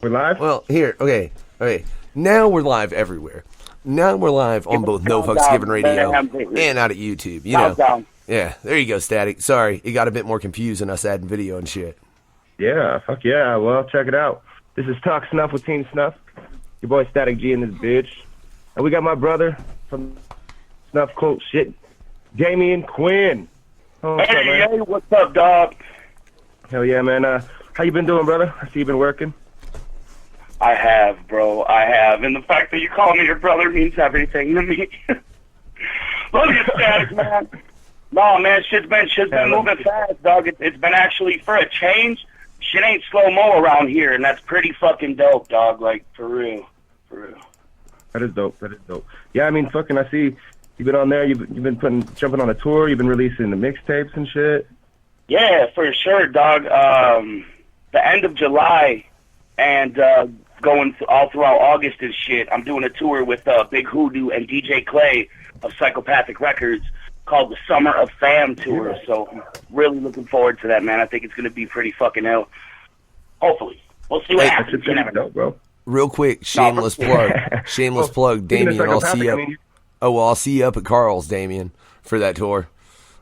We're live? Well, here, okay. Now we're live everywhere. Now we're live on both No Fucks Given Radio and out at YouTube. You know. Yeah, there you go, Statik. Sorry, it got a bit more confusing us adding video and shit. Yeah, fuck yeah. Well, check it out. This is Talk Snuff with Team Snuff. Your boy Statik G in this bitch. And we got my brother from Snuff Cult shit, Damien Quinn. Hey, what's up, dog? Hell yeah, man. How you been doing, brother? I see you been working. I have, bro. I have. And the fact that you call me your brother means everything to me. Love you, Statik, man. No, man, shit's been moving fast, dog. It's been actually, for a change, shit ain't slow-mo around here, and that's pretty fucking dope, dog. Like, for real. For real. That is dope. Yeah, I mean, fucking, I see you've been on there. You've been jumping on a tour. You've been releasing the mixtapes and shit. Yeah, for sure, dog. The end of July and going all throughout August and shit, I'm doing a tour with Big Hoodoo and DJ Clay of Psychopathic Records called the Summer of Fam Tour. So I'm really looking forward to that, man. I think it's going to be pretty fucking ill. Hopefully. We'll see what happens. You never know, bro. Real quick, shameless plug. Shameless plug, Damien. I'll see you up. I'll see you up at Carl's, Damien, for that tour.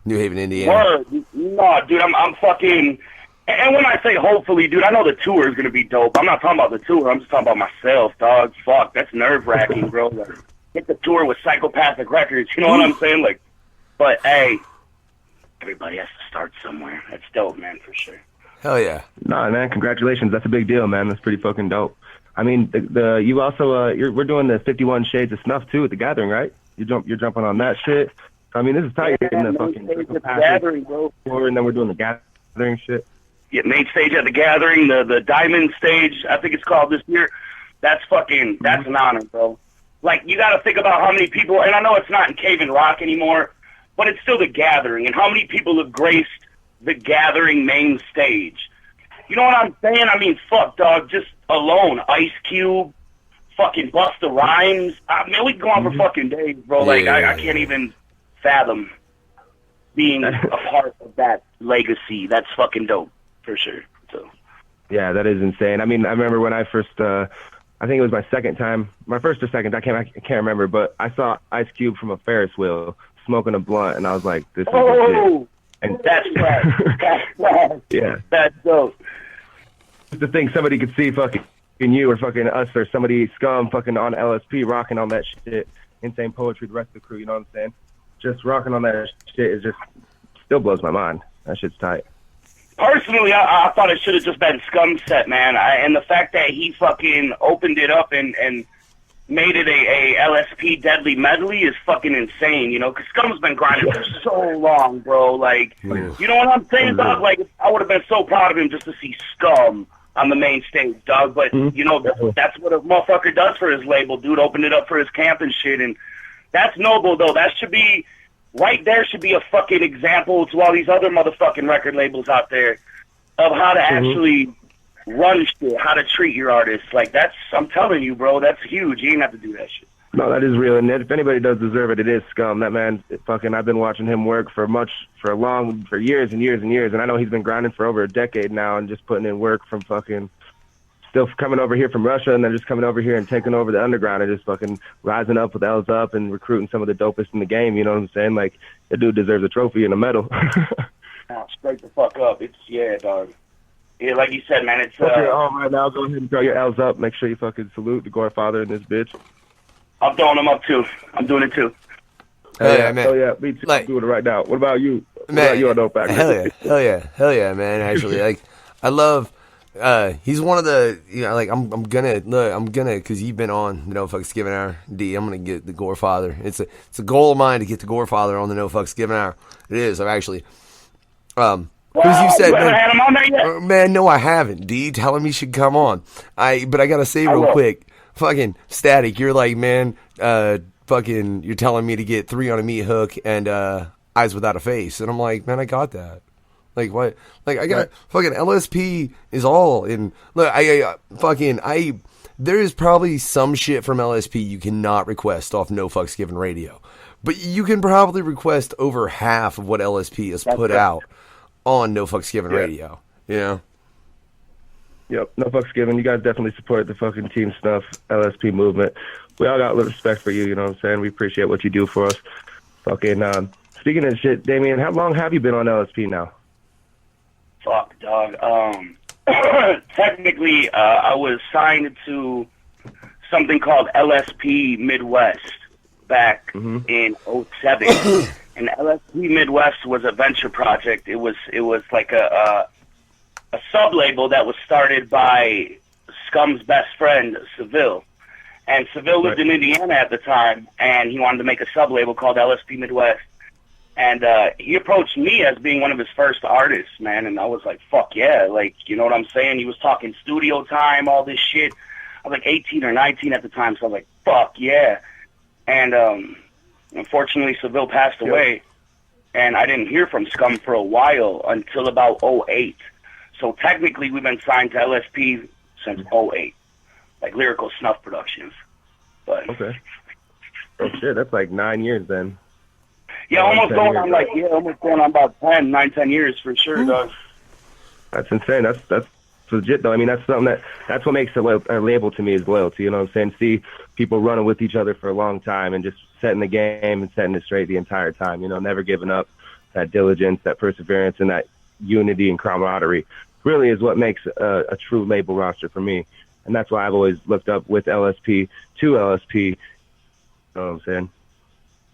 New Haven, Indiana. Word. No, dude, I'm fucking... And when I say hopefully, dude, I know the tour is going to be dope. I'm not talking about the tour. I'm just talking about myself, dog. Fuck, that's nerve-wracking, bro. Like, hit the tour with Psychopathic Records. You know what I'm saying? Like, but, hey, everybody has to start somewhere. That's dope, man, for sure. Hell yeah. Nah, man, congratulations. That's a big deal, man. That's pretty fucking dope. I mean, you also, we're doing the 51 Shades of Snuff, too, at the Gathering, right? You're jumping on that shit. I mean, this is tight. Yeah, the fucking Gathering, bro. And then we're doing the Gathering shit. Yeah, main stage at the Gathering, the Diamond stage, I think it's called this year. That's an honor, bro. Like, you got to think about how many people, and I know it's not in Cave and Rock anymore, but it's still the Gathering, and how many people have graced the Gathering main stage. You know what I'm saying? I mean, fuck, dog, just alone. Ice Cube, fucking Busta Rhymes. I mean, we can go on for fucking days, bro. Like, I can't even fathom being a part of that legacy. That's fucking dope. For sure. So. Yeah, that is insane. I mean, I remember when I first, I think it was my first or second, I can't remember, but I saw Ice Cube from a Ferris wheel smoking a blunt, and I was like, this is legit. And that's right. That's right. Yeah. That's dope. Just to think somebody could see fucking you or fucking us or somebody scum fucking on LSP rocking on that shit. Insane Poetry, the rest of the crew, you know what I'm saying? Just rocking on that shit is just, still blows my mind. That shit's tight. Personally, I thought it should have just been Scum set, man. And the fact that he fucking opened it up and made it a LSP Deadly Medley is fucking insane, you know? Because Scum's been grinding for so long, bro. Like, you know what I'm saying, dog? Like, I would have been so proud of him just to see Scum on the main stage, dog. But, you know, that's what a motherfucker does for his label, dude. Opened it up for his camp and shit. And that's noble, though. That should be... Right there should be a fucking example to all these other motherfucking record labels out there of how to actually run shit, how to treat your artists. Like, I'm telling you, bro, that's huge. You ain't have to do that shit. No, that is real. And if anybody does deserve it, it is Scum. That man, fucking, I've been watching him work for years and years and years. And I know he's been grinding for over a decade now and just putting in work from fucking... Still coming over here from Russia and then just coming over here and taking over the underground and just fucking rising up with L's Up and recruiting some of the dopest in the game, you know what I'm saying? Like, the dude deserves a trophy and a medal. Straight the fuck up. Yeah, dog. Yeah, like you said, man, it's... Okay, all right, now go ahead and throw your L's up. Make sure you fucking salute the Godfather in this bitch. I'm throwing them up, too. I'm doing it, too. Yeah, man. Oh, yeah, me too. I'm doing it right now. What about you? What about you on Dope Factory? Hell yeah, man, actually. Like, I love... he's one of the, you know, like, I'm gonna, cause you've been on the No Fucks Given Hour, D, I'm gonna get the Gorefather. It's a goal of mine to get the Gorefather on the No Fucks Given Hour. It is, I've actually, cause you said, man, had him on there yet? Man, no, I haven't, D, tell him he should come on. But I gotta say real quick, fucking Statik, you're like, man, fucking, you're telling me to get 3 on a meat hook and, Eyes Without a Face. And I'm like, man, I got that. Like, what? Like, I got fucking LSP is all in. Look, there is probably some shit from LSP you cannot request off No Fucks Given Radio. But you can probably request over half of what LSP has put out on No Fucks Given Radio. You know? Yep, no fucks given. You guys definitely support the fucking Team Snuff LSP movement. We all got a little respect for you, you know what I'm saying? We appreciate what you do for us. Fucking, speaking of shit, Damien, how long have you been on LSP now? Fuck, dog. Technically, I was signed to something called LSP Midwest back in 07. And LSP Midwest was a venture project. It was like a sub-label that was started by Scum's best friend, Seville. And Seville lived in Indiana at the time, and he wanted to make a sub-label called LSP Midwest. And he approached me as being one of his first artists, man, and I was like, fuck yeah, like, you know what I'm saying? He was talking studio time, all this shit. I was like 18 or 19 at the time, so I was like, fuck yeah. And unfortunately, Seville passed away, and I didn't hear from Scum for a while until about 08. So technically, we've been signed to LSP since 08, like Lyrical Snuff Productions. But okay. Oh shit, that's like 9 years then. Yeah, almost going on about 10 years for sure, dog. That's insane. That's legit though. I mean, that's something that's what makes a label to me is loyalty. You know what I'm saying? See people running with each other for a long time and just setting the game and setting it straight the entire time. You know, never giving up. That diligence, that perseverance, and that unity and camaraderie really is what makes a true label roster for me. And that's why I've always looked up with LSP to LSP. You know what I'm saying?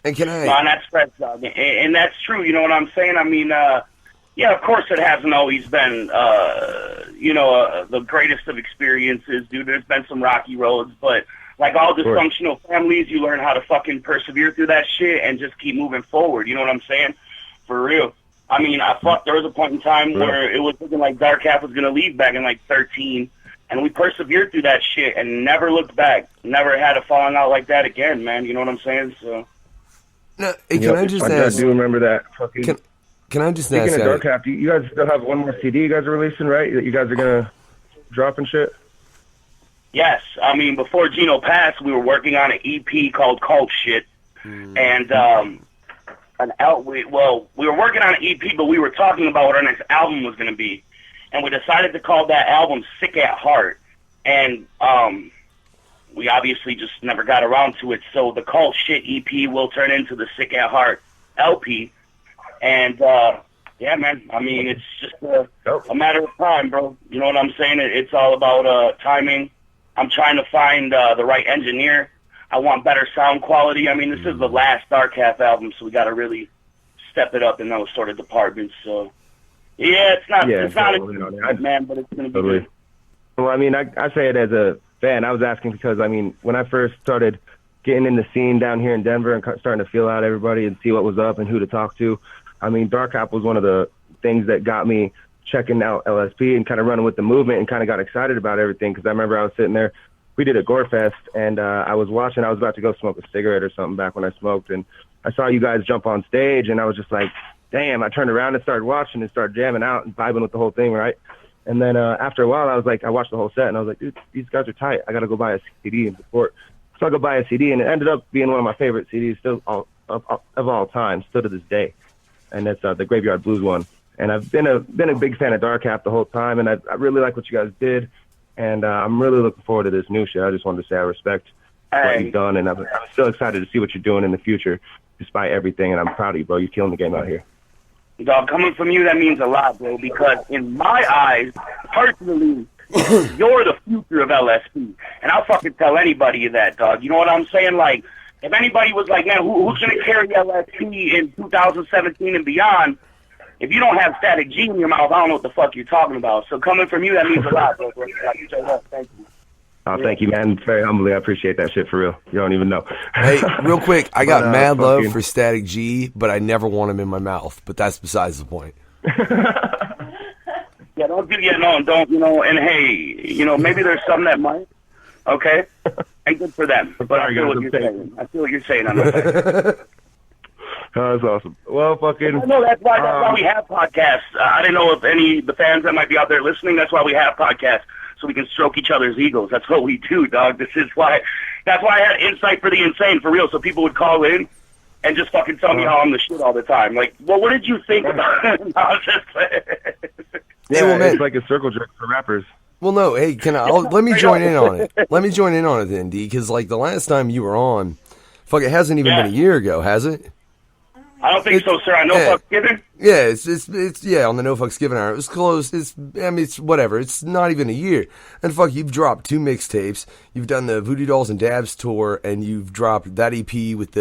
And can I? No, that's fresh, dog. And that's true. You know what I'm saying? I mean, yeah, of course it hasn't always been, the greatest of experiences, dude. There's been some rocky roads, but like all dysfunctional families, you learn how to fucking persevere through that shit and just keep moving forward. You know what I'm saying? For real. I mean, there was a point in time where it was looking like Dark Half was going to leave back in like 13, and we persevered through that shit and never looked back. Never had a falling out like that again, man. You know what I'm saying? So. No, can I just ask? I do remember that. Fucking. Can I just ask? Speaking of Dark Half, you guys still have one more CD you guys are releasing, right? That you guys are gonna drop and shit. Yes, I mean before Gino passed, we were working on an EP called Cult Shit, and we were working on an EP, but we were talking about what our next album was gonna be, and we decided to call that album Sick at Heart, and we obviously just never got around to it. So the Cult Shit EP will turn into the Sick at Heart LP. And, yeah, man, I mean, it's just a matter of time, bro. You know what I'm saying? It's all about timing. I'm trying to find the right engineer. I want better sound quality. I mean, this is the last Dark Half album, so we got to really step it up in those sort of departments. So, yeah, it's not man, but it's going to be good. Well, I mean, I say it as a fan. I was asking because, I mean, when I first started getting in the scene down here in Denver and starting to feel out everybody and see what was up and who to talk to, I mean, Dark Half was one of the things that got me checking out LSP and kind of running with the movement and kind of got excited about everything because I remember I was sitting there. We did a Gore Fest, and I was watching. I was about to go smoke a cigarette or something back when I smoked, and I saw you guys jump on stage, and I was just like, damn. I turned around and started watching and started jamming out and vibing with the whole thing, right? And then after a while, I was like, I watched the whole set, and I was like, dude, these guys are tight. I got to go buy a CD and support. So I go buy a CD, and it ended up being one of my favorite CDs still of all time, still to this day. And it's the Graveyard Blues one. And I've been a big fan of Dark Half the whole time, and I really like what you guys did. And I'm really looking forward to this new shit. I just wanted to say I respect what you've done, and I'm still excited to see what you're doing in the future, despite everything. And I'm proud of you, bro. You're killing the game out here. Dog, coming from you, that means a lot, bro, because in my eyes, personally, you're the future of LSP. And I'll fucking tell anybody that, dog. You know what I'm saying? Like, if anybody was like, man, who's going to carry LSP in 2017 and beyond, if you don't have Statik G in your mouth, I don't know what the fuck you're talking about. So coming from you, that means a lot, bro. Thank you. Oh, thank you, man. Very humbly, I appreciate that shit for real. You don't even know. Hey, real quick, I got mad love for Statik G, but I never want him in my mouth. But that's besides the point. Yeah, don't, you know, and hey, you know, maybe there's some that might. Okay? And good for them. But I feel what you're saying. I feel what you're saying on that. Oh, that's awesome. Well, fucking. No, that's why we have podcasts. I didn't know if any of the fans that might be out there listening, that's why we have podcasts. So we can stroke each other's egos. That's what we do, dog. That's why I had Insight for the Insane, for real. So people would call in and just fucking tell me how I'm the shit all the time. Like, well, what did you think about it? I was just yeah, well, it's like a circle jerk for rappers. Well, no, hey, let me join in on it. Let me join in on it then, D, because, like, the last time you were on, fuck, it hasn't even been a year ago, has it? I don't think so, sir. I know fuck given. Yeah, it's on the No Fucks Given hour. It was close. It's whatever. It's not even a year. And fuck, you've dropped 2 mixtapes. You've done the Voodoo Dolls and Dabs tour, and you've dropped that EP with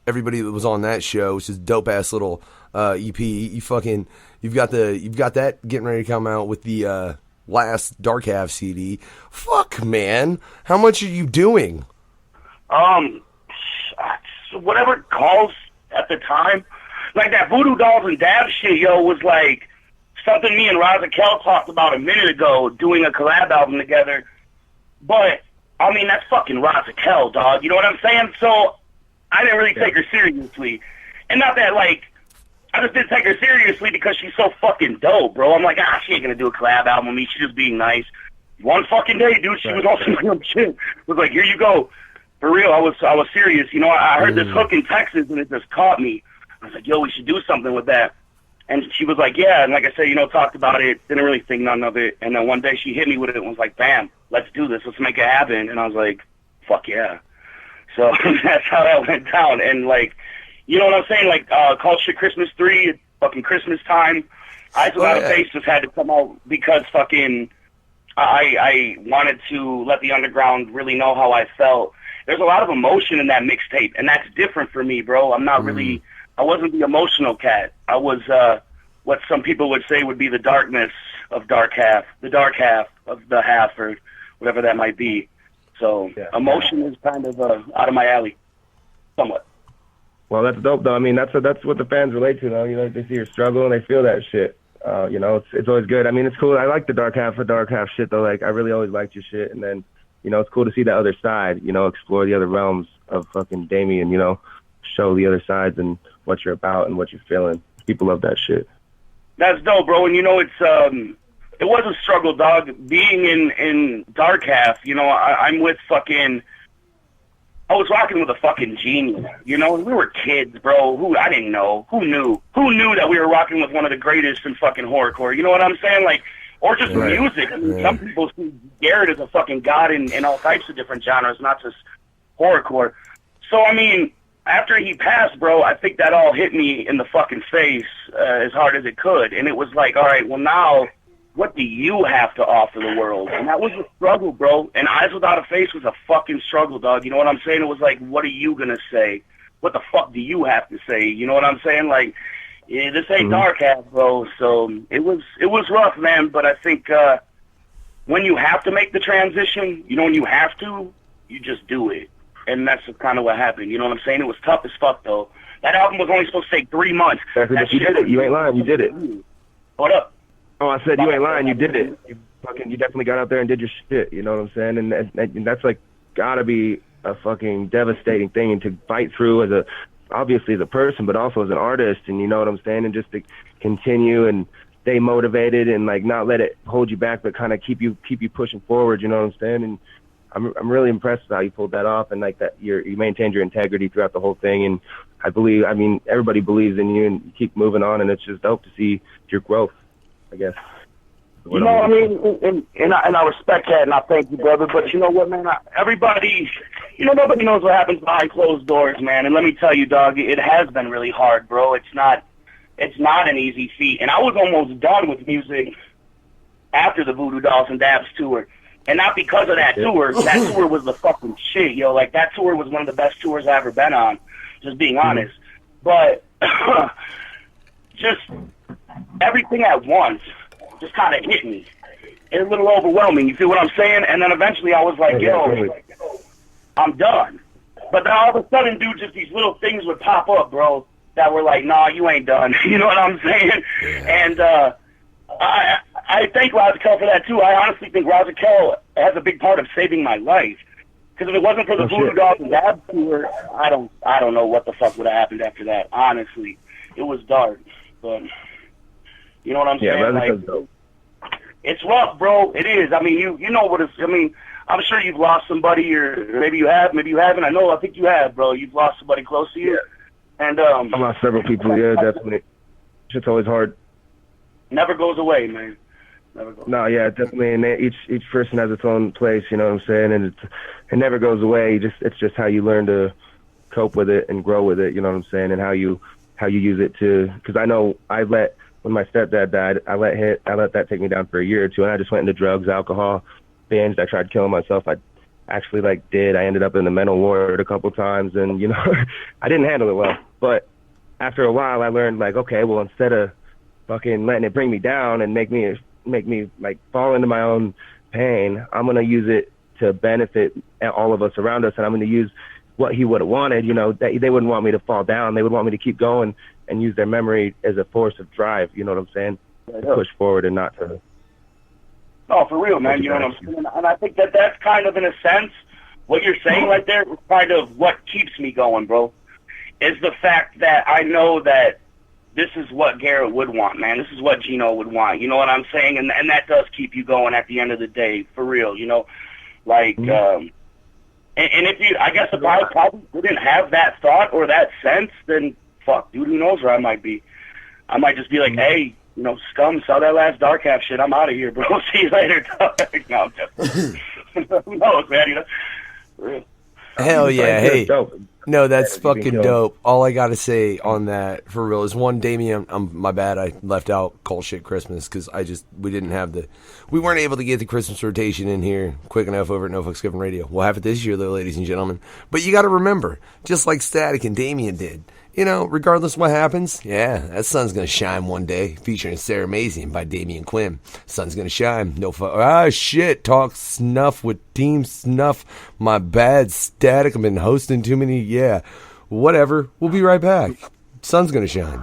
everybody that was on that show, which is dope ass little EP. You've got that getting ready to come out with the last Dark Half CD. Fuck, man, how much are you doing? Whatever it calls at the time. Like that Voodoo Dolls and Dab shit, yo, was like something me and Razakel talked about a minute ago, doing a collab album together. But, I mean, that's fucking Razakel, dog. You know what I'm saying? So, I didn't really take her seriously. And not that, like, I just didn't take her seriously because she's so fucking dope, bro. I'm like, she ain't gonna do a collab album with me. She's just being nice. One fucking day, dude, she was on some real shit. It was like, here you go. For real, I was serious. You know, I heard this hook in Texas, and it just caught me. I was like, yo, we should do something with that. And she was like, yeah. And like I said, you know, talked about it, didn't really think none of it. And then one day she hit me with it and was like, bam, let's do this. Let's make it happen. And I was like, fuck yeah. So that's how that went down. And, like, you know what I'm saying? Like, Call Shit Christmas 3, fucking Christmas time. Eyes Without a Face just had to come out because fucking I wanted to let the underground really know how I felt. There's a lot of emotion in that mixtape, and that's different for me, bro. I'm not really, I wasn't the emotional cat. I was what some people would say would be the darkness of Dark Half, the dark half of the half, or whatever that might be. So emotion is kind of out of my alley, somewhat. Well, that's dope, though. I mean, that's what the fans relate to, though. You know, they see your struggle and they feel that shit. You know, it's always good. I mean, it's cool. I like the Dark Half shit, though. Like, I really always liked your shit, and then, you know, it's cool to see the other side, you know, explore the other realms of fucking Damien, you know, show the other sides and what you're about and what you're feeling. People love that shit. That's dope, bro. And, you know, it was a struggle, dog. Being in Dark Half, you know, I'm with fucking, I was rocking with a fucking genius, you know? We were kids, bro. I didn't know. Who knew? Who knew that we were rocking with one of the greatest in fucking horrorcore? You know what I'm saying? Like, or just music. I mean, some people see Garrett as a fucking god in all types of different genres, not just horrorcore. So, I mean, after he passed, bro, I think that all hit me in the fucking face as hard as it could. And it was like, all right, well, now, what do you have to offer the world? And that was a struggle, bro. And Eyes Without a Face was a fucking struggle, dog. You know what I'm saying? It was like, what are you going to say? What the fuck do you have to say? You know what I'm saying? Like, yeah, this ain't Dark Half, bro. So it was rough, man. But I think when you have to make the transition, you know, when you have to, you just do it. And that's kind of what happened. You know what I'm saying? It was tough as fuck, though. That album was only supposed to take 3 months. But you did it. You ain't lying. You did it. What up? Oh, I said you ain't lying. You did it. You definitely got out there and did your shit. You know what I'm saying? And that's like gotta be a fucking devastating thing, and to fight through obviously as a person, but also as an artist. And you know what I'm saying? And just to continue and stay motivated and like not let it hold you back, but kind of keep you pushing forward. You know what I'm saying? And I'm really impressed with how you pulled that off, and like that you maintained your integrity throughout the whole thing. And I mean, everybody believes in you, and you keep moving on, and it's just dope to see your growth, I guess. You know, I mean, and I respect that, and I thank you, brother. But you know what, man? Everybody, you know, nobody knows what happens behind closed doors, man. And let me tell you, dog, it has been really hard, bro. It's not an easy feat. And I was almost done with music after the Voodoo Dolls and Dabs tour. And not because of that tour. That tour was the fucking shit, yo. Like, that tour was one of the best tours I've ever been on, just being honest. But just everything at once just kind of hit me. It's a little overwhelming, you feel what I'm saying? And then eventually I was like, yo, I'm done. But then all of a sudden, dude, just these little things would pop up, bro, that were like, nah, you ain't done. You know what I'm saying? And I thank Razakel for that, too. I honestly think Razakel has a big part of saving my life. Because if it wasn't for the Voodoo Dolls and Dab tour, I don't know what the fuck would have happened after that, honestly. It was dark. But you know what I'm saying? Yeah, like, dope. It's rough, bro. It is. I mean, you know what it's... I mean, I'm sure you've lost somebody, or maybe you have, maybe you haven't. I think you have, bro. You've lost somebody close to you. Yeah. And I've lost several people, yeah, definitely. Shit's always hard. Never goes away, man. Never goes. No, yeah, definitely. And each person has its own place. You know what I'm saying? And it never goes away. It's just how you learn to cope with it and grow with it. You know what I'm saying? And how you use it to. Because I know when my stepdad died, I let that take me down for a year or two, and I just went into drugs, alcohol, binged. I tried killing myself. I actually I ended up in the mental ward a couple times, and you know, I didn't handle it well. But after a while, I learned okay, well, instead of fucking letting it bring me down and make me fall into my own pain, I'm gonna use it to benefit all of us around us, and I'm gonna use what he would have wanted. You know, they wouldn't want me to fall down. They would want me to keep going and use their memory as a force of drive. You know what I'm saying? To push forward and not to. Oh, for real, man. You know what I'm saying? And I think that's kind of, in a sense, what you're saying right there is kind of what keeps me going, bro, is the fact that I know that this is what Garrett would want, man. This is what Gino would want. You know what I'm saying? And that does keep you going at the end of the day, for real, you know? And if you, I guess if I probably didn't have that thought or that sense, then fuck, dude, who knows where I might be. I might just be like, hey, you know, scum, sell that last dark half shit. I'm out of here, bro. See you later. No, I'm just, who knows, man? You know, for real. Hell yeah! Hey, no, that's fucking dope. All I gotta say on that, for real, is one, Damien. My bad. I left out Cold Shit Christmas because we weren't able to get the Christmas rotation in here quick enough over at No Fucks Given Radio. We'll have it this year, though, ladies and gentlemen. But you got to remember, just like Statik and Damien did. You know, regardless of what happens, yeah, that sun's gonna shine one day. Featuring Sarah Mazian by Damien Quinn. Sun's gonna shine. Shit. Talk Snuff with Team Snuff. My bad, Statik. I've been hosting too many. Yeah, whatever. We'll be right back. Sun's gonna shine.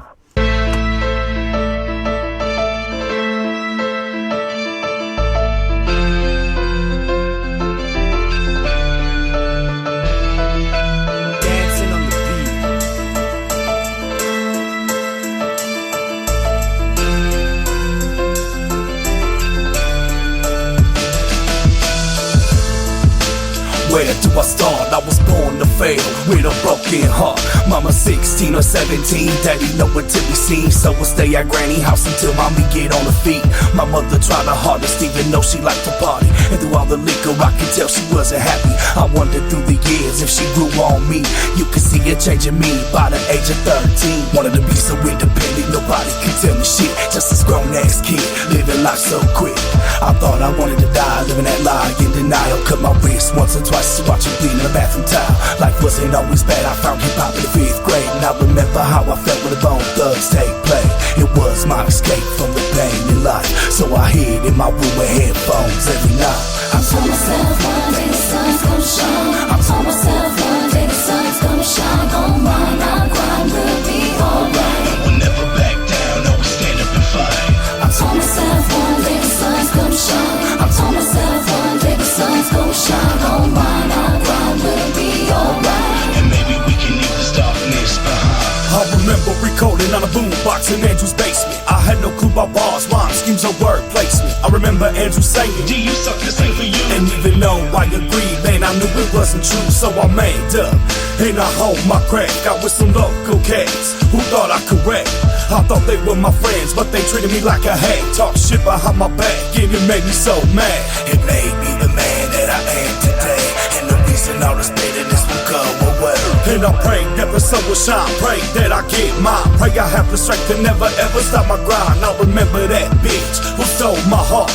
Where do I start? I was born to fail with a broken heart. Mama 16 or 17, daddy nowhere to be seen. So I stay at granny house until mommy get on her feet. My mother tried her hardest even though she liked to party. And through all the liquor I could tell she wasn't happy. I wondered through the years if she grew on me. You could see it changing me by the age of 13. Wanted to be so independent, nobody could tell me shit. Just this grown ass kid, living life so quick. I thought I wanted to die, living that lie in denial. Cut my wrist once or twice to watch it bleed in the bathroom tile. Life wasn't always bad, I found hip-hop in the 5th grade. And I remember how I felt when the Bone Thugs take play. It was my escape from the pain in life. So I hid in my room with headphones every night. I told myself one day the sun's gonna shine. I told myself one day the sun's gonna shine. Don't mind, I'll grind, we'll be alright. We'll never back down, always stand up and fight. I told myself one day the sun's gonna shine. I told myself one day the sun's gonna shine. Don't mind, I'll grind, we'll be alright. And maybe we can leave this darkness behind. I remember recording on a boombox in Andrew's basement. I had no clue about bars, rhymes, schemes, or word placement. I remember Andrew saying, "Do you suck this thing for you?" And even though I agreed, man, I knew it wasn't true. So I made up, and I honed my craft. Got with some local cats who thought I could rap. I thought they were my friends, but they treated me like a hack. Talk shit behind my back, and it made me so mad. It made me the man that I am today. And the reason all this bitterness will go away. And I pray that the sun will shine. Pray that I get mine. Pray I have the strength to never ever stop my grind. I remember that bitch who stole my heart.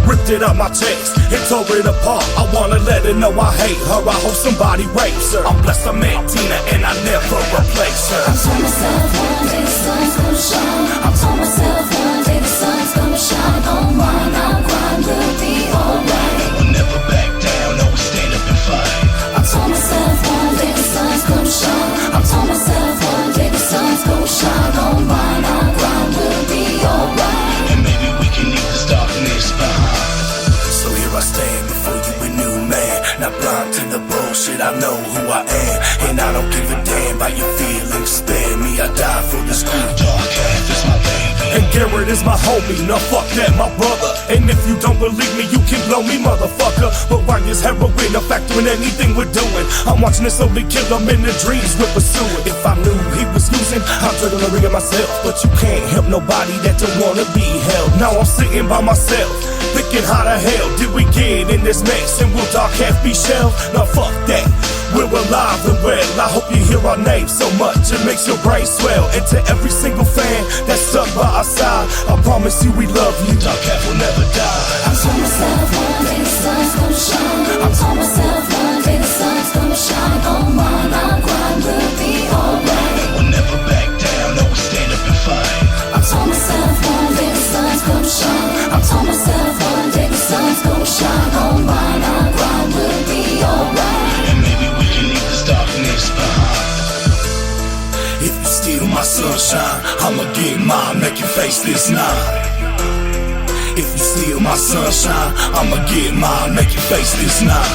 Ripped it out my chest and tore it apart. I wanna let her know I hate her. I hope somebody rapes her. I'm blessed I met Tina and I never replace her. I told myself one day the sun's gonna shine. I told myself one day the sun's gonna shine. Don't mind, I'll grind, we'll be alright. We'll never back down, always stand up and fight. I told myself one day the sun's gonna shine. I told myself one day the sun's gonna shine. Don't mind, I'll grind, we'll be alright. And maybe we can leave this darkness behind. So here I stand before you, a new man. Not blind to the bullshit, I know who I am. And I don't give a damn by your feelings. Spare me, I die for this cool dark half is my baby. And Garrett is my homie, now fuck that, my brother. And if you don't believe me, you can blow me, motherfucker. But why is heroin a factor in anything we're doing? I'm watching this only kill him in the dreams we're pursuing. If I knew he was losing, I'd drink on the ring of myself. But you can't help nobody that don't wanna be held. Now I'm sitting by myself, thinking how the hell did we get in this mess? And will dark half be shelved? Now fuck that, we're alive and well. I hope you hear our name so much it makes your brain swell. And to every single fan that's stuck by our side, I promise you we love you. Dark half will never die. I told myself one day the sun's gonna shine. I told myself one day the sun's gonna shine. On mine, I'll grind, we'll be alright. We'll never back down, no, we stand up and fight. I told myself one day the sun's gonna shine. I told myself one day the sun's gonna shine. On mine, I'll grind, we'll be alright. And maybe we can leave this darkness behind. If you steal my sunshine, I'ma get mine, make you face this nine. If you steal my sunshine, I'ma get mine, make you face this nine.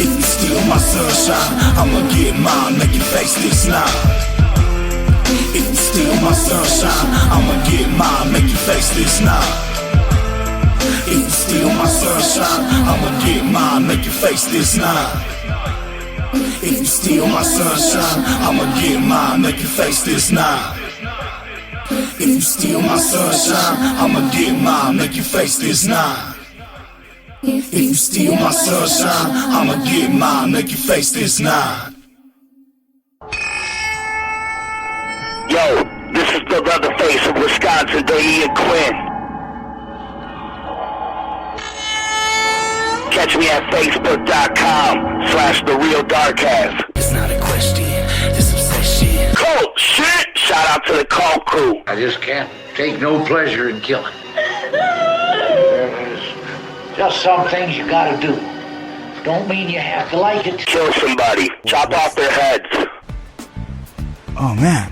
If you steal my sunshine, I'ma get mine, make you face this nine. If you steal my sunshine, I'ma get mine, make you face this nine. If you steal my sunshine, I'ma get mine, make you face this nine. If you steal my sunshine, I'ma get mine, make you face this nine. If you steal my sunshine, I'ma get mine, make you face this nine. If you steal my sunshine, I'ma get mine, make you face this nine. Yo, this is the Leatherface of Wisconsin, Damien Quinn. Catch me at Facebook.com/TheRealDarkAss. It's not a question, it's obsession. Cold shit! Shout out to the call crew. I just can't take no pleasure in killing. There's just some things you gotta do. Don't mean you have to like it. Kill somebody. Chop off their heads. Oh man,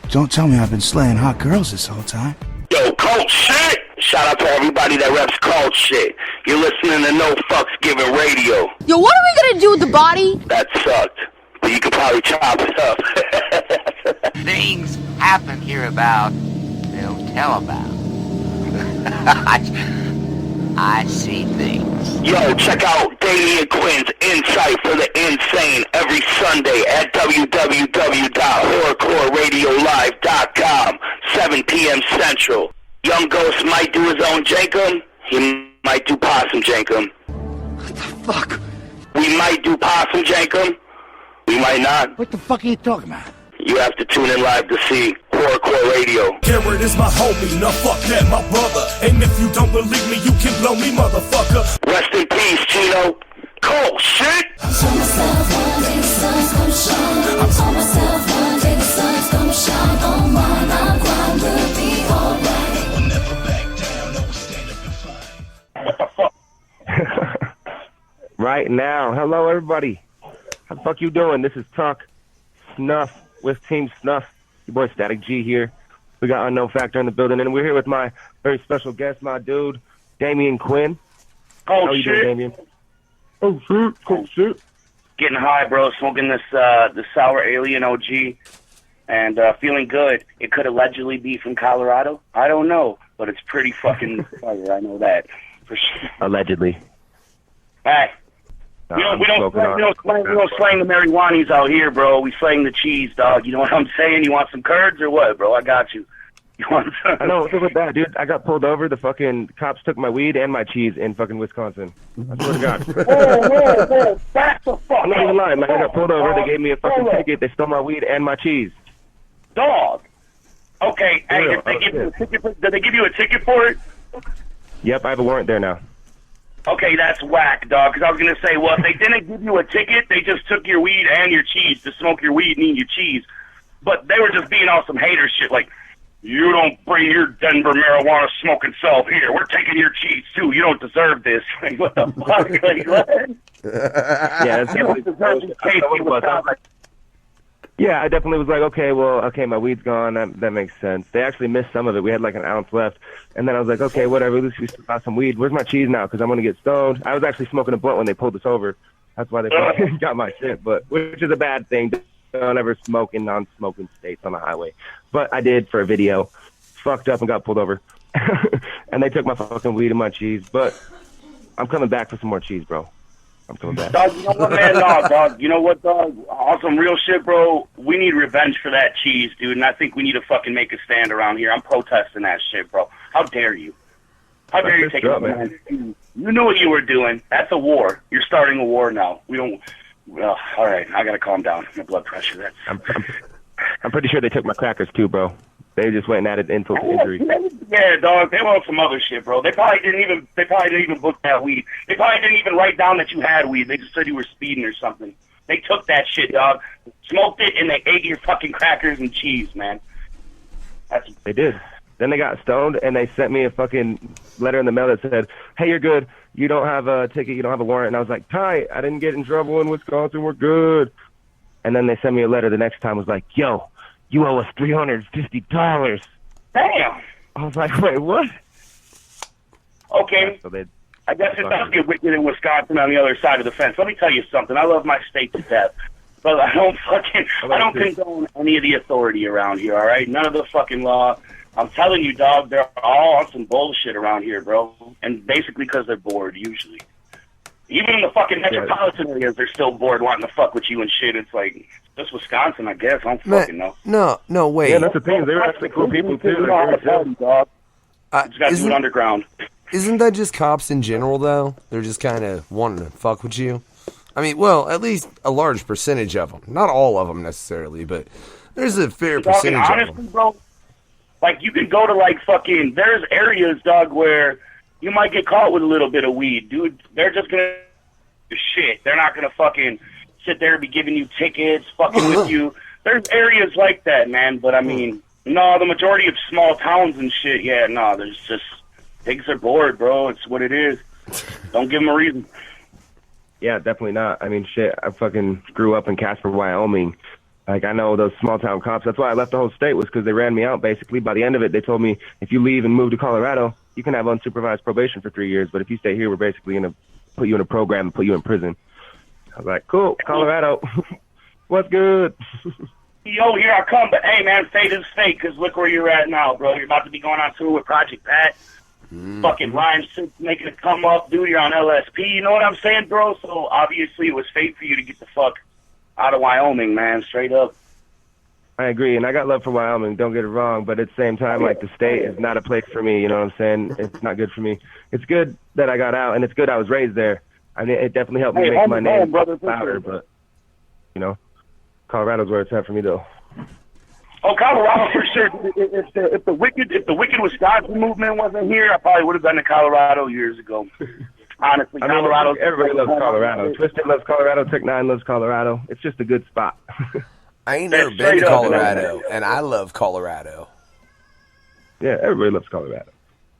don't tell me I've been slaying hot girls this whole time. Yo, cold shit! Shout out to everybody that reps cold shit. You're listening to No Fucks Given Radio. Yo, what are we gonna do with the body? That sucked. But you could probably chop it up. Things happen here about they don't tell about. I see things. Yo, check out Damien Quinn's Insight for the Insane every Sunday at www.horrorcoreradiolive.com, 7 p.m. Central. Young Ghost might do his own Jankum. He might do Possum Jankum. What the fuck? We might do Possum Jankum. We might not. What the fuck are you talking about? You have to tune in live to see Horrorcore Radio. Garrett is my homie, now fuck that, my brother. And if you don't believe me, you can blow me, motherfucker. Rest in peace, Chino. Cool shit. I told myself one day the sun's gonna shine. I told myself one day the sun's gonna shine. On mine, I'll grind, we'll be alright. We'll never back down, no, we stand up and fight. Right now. Hello, everybody. How the fuck you doing? This is Talk Snuff with Team Snuff. Your boy Statik G here. We got Unknown Factor in the building, and we're here with my very special guest, my dude, Damien Quinn. Cold How you shit. doing, Damien? Oh, shit. Cool shit. Getting high, bro. Smoking this sour alien OG, and feeling good. It could allegedly be from Colorado. I don't know, but it's pretty fucking fire. I know that for sure. Allegedly. Hey, we don't slang the marijuanis out here, bro. We slang the cheese, dog. You know what I'm saying? You want some curds or what, bro? I got you. You want some? I know. What's with that, dude? I got pulled over. The fucking cops took my weed and my cheese in fucking Wisconsin. I swear to God. Whoa, back the fuck I'm not even lying, man. I got pulled over. They gave me a fucking ticket. They stole my weed and my cheese. Dog. Okay, hey, real. did they give you a ticket for it? Yep, I have a warrant there now. Okay, that's whack, dog, because I was going to say, well, if they didn't give you a ticket, they just took your weed and your cheese to smoke your weed and eat your cheese. But they were just being on some hater shit, like, you don't bring your Denver marijuana smoking self here. We're taking your cheese, too. You don't deserve this. Like, what the fuck? Like, what? Yeah, that's yeah, I definitely was like, okay, my weed's gone. That makes sense. They actually missed some of it. We had like an ounce left. And then I was like, okay, whatever. At least we still got some weed. Where's my cheese now? Because I'm going to get stoned. I was actually smoking a blunt when they pulled us over. That's why they got my shit, which is a bad thing. Don't ever smoke in non-smoking states on the highway. But I did for a video. fucked up and got pulled over. And they took my fucking weed and my cheese. But I'm coming back for some more cheese, bro. I'm coming back. Dog, you know what, man? No, dog. You know what, dog? On some real shit, bro. We need revenge for that cheese, dude. And I think we need to fucking make a stand around here. I'm protesting that shit, bro. How dare you? How dare you take it, man? You knew what you were doing. That's a war. You're starting a war now. We don't. Well, all right. I gotta calm down. My blood pressure. That's. I'm pretty sure they took my crackers too, bro. They just went and added insult to injury. Yeah, dog. They want some other shit, bro. They probably didn't even book that weed. They probably didn't even write down that you had weed. They just said you were speeding or something. They took that shit, dog. Smoked it, and they ate your fucking crackers and cheese, man. They did. Then they got stoned, and they sent me a fucking letter in the mail that said, "Hey, you're good. You don't have a ticket. You don't have a warrant." And I was like, "Tight. I didn't get in trouble in Wisconsin. We're good." And then they sent me a letter the next time. Was like, "Yo, you owe us $350. Damn. I was like, "Wait, what?" Okay. So I guess it does get wicked in Wisconsin on the other side of the fence. Let me tell you something. I love my state to death. But I don't condone any of the authority around here, all right? None of the fucking law. I'm telling you, dog, they're all on some bullshit around here, bro. And basically because they're bored, usually. Even in the fucking metropolitan areas, they're still bored wanting to fuck with you and shit. It's like, just Wisconsin, I guess. I don't fucking know. No, wait. Yeah, that's the thing. They're actually cool people, too. You just got to do it underground. Isn't that just cops in general, though? They're just kind of wanting to fuck with you? I mean, well, at least a large percentage of them. Not all of them, necessarily, but there's a fair percentage honestly, of them. Bro, like, you can go to, like, fucking... There's areas, dog, where you might get caught with a little bit of weed. Dude, they're just going to... Shit. They're not going to fucking sit there and be giving you tickets, fucking with you. There's areas like that, man. But, I mean, no, the majority of small towns and shit, yeah, no, there's just... Pigs are bored, bro. It's what it is. Don't give them a reason. Yeah, definitely not. I mean, shit, I fucking grew up in Casper, Wyoming. Like, I know those small-town cops. That's why I left the whole state, was because they ran me out, basically. By the end of it, they told me, if you leave and move to Colorado, you can have unsupervised probation for 3 years. But if you stay here, we're basically going to put you in a program and put you in prison. I was like, cool, Colorado. What's good? Yo, here I come. But, hey, man, fate is fate, because look where you're at now, bro. You're about to be going on tour with Project Pat. Fucking Ryan making it come up, dude. You're on LSP. You know what I'm saying, bro? So, obviously, it was fate for you to get the fuck out of Wyoming, man, straight up. I agree, and I got love for Wyoming, don't get it wrong, but at the same time, like, the state is not a place for me, you know what I'm saying? It's not good for me. It's good that I got out, and it's good I was raised there. I mean, it definitely helped me make my name louder, but, you know, Colorado's where it's at for me, though. Oh, Colorado for sure. If the wicked Wisconsin movement wasn't here, I probably would have been to Colorado years ago. Honestly, I mean, Colorado. Everybody loves Colorado. Twisted loves Colorado. Tech Nine loves Colorado. It's just a good spot. I ain't never been to Colorado, and I love Colorado. Yeah, everybody loves Colorado.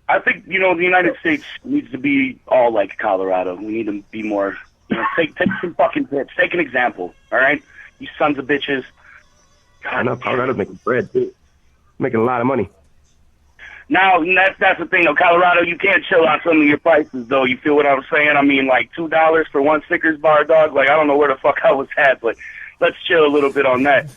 I think, you know, the United States needs to be all like Colorado. We need to be more, you know, take some fucking tips. Take an example, all right? You sons of bitches. God, I know Colorado's making bread, too. Making a lot of money. Now, that's the thing, though. Colorado, you can't chill on some of your prices, though. You feel what I'm saying? I mean, like, $2 for one Snickers bar, dog. Like, I don't know where the fuck I was at, but let's chill a little bit on that.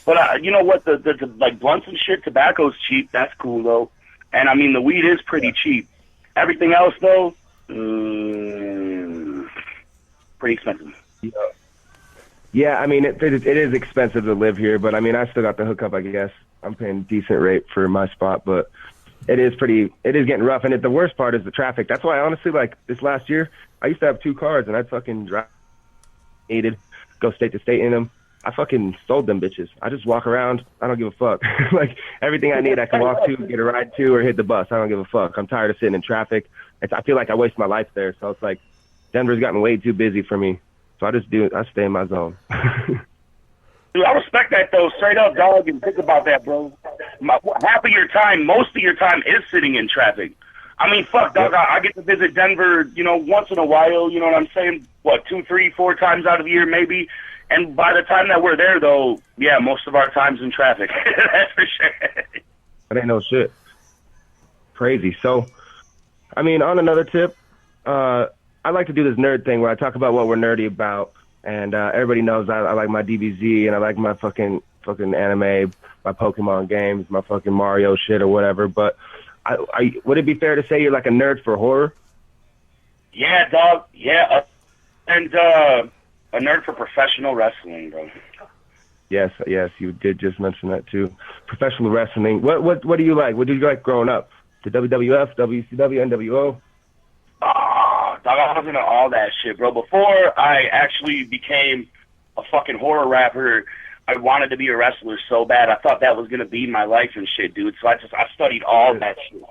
But you know what? The like, blunts and shit, tobacco's cheap. That's cool, though. And, I mean, the weed is pretty cheap. Everything else, though, pretty expensive. Yeah, I mean, it is expensive to live here, but, I mean, I still got the hookup, I guess. I'm paying a decent rate for my spot, but it is getting rough. And the worst part is the traffic. That's why, honestly, like, this last year, I used to have 2 cars, and I'd fucking drive, go state to state in them. I fucking sold them bitches. I just walk around. I don't give a fuck. Like, everything I need, I can walk to, get a ride to, or hit the bus. I don't give a fuck. I'm tired of sitting in traffic. I feel like I waste my life there. So it's like, Denver's gotten way too busy for me. So I stay in my zone. Dude, I respect that, though, straight up, dog, and think about that, bro. Half of your time, most of your time is sitting in traffic. I mean, fuck, dog, I get to visit Denver, you know, once in a while, you know what I'm saying? What, 2, 3, 4 times out of the year, maybe? And by the time that we're there, though, yeah, most of our time's in traffic. That's for sure. That ain't no shit. Crazy. So, I mean, on another tip, I like to do this nerd thing where I talk about what we're nerdy about, and everybody knows I like my DBZ and I like my fucking fucking anime, my Pokemon games, my fucking Mario shit or whatever. But would it be fair to say you're like a nerd for horror? Yeah, dog. Yeah, and a nerd for professional wrestling, bro. Yes, you did just mention that too. Professional wrestling. What do you like? What did you like growing up? The WWF, WCW, NWO? Oh, dog, I was into all that shit, bro. Before I actually became a fucking horror rapper, I wanted to be a wrestler so bad. I thought that was gonna be my life and shit, dude. So I studied all that shit.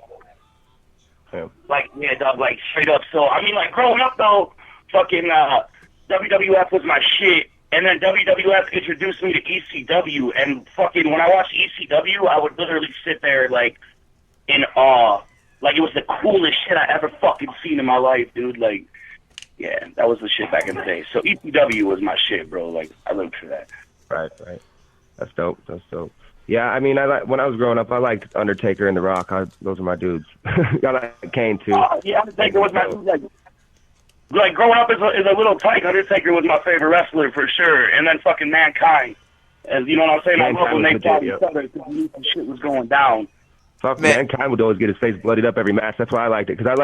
Yeah. Like, yeah, dog, like straight up. So I mean, like growing up though, fucking WWF was my shit. And then WWF introduced me to ECW, and fucking when I watched ECW, I would literally sit there like in awe, like it was the coolest shit I ever fucking seen in my life, dude. Like, yeah, that was the shit back in the day. So ECW was my shit, bro. Like, I lived for that. Right. That's dope. Yeah, I mean, when I was growing up, I liked Undertaker and The Rock. Those are my dudes. I like Kane too. Yeah, Undertaker was my like growing up as a little tyke. Undertaker was my favorite wrestler for sure, and then fucking Mankind. As you know what I'm saying? I love when they fought each other because you knew some shit was going down. Fuck, Mankind would always get his face bloodied up every match. That's why I liked it, because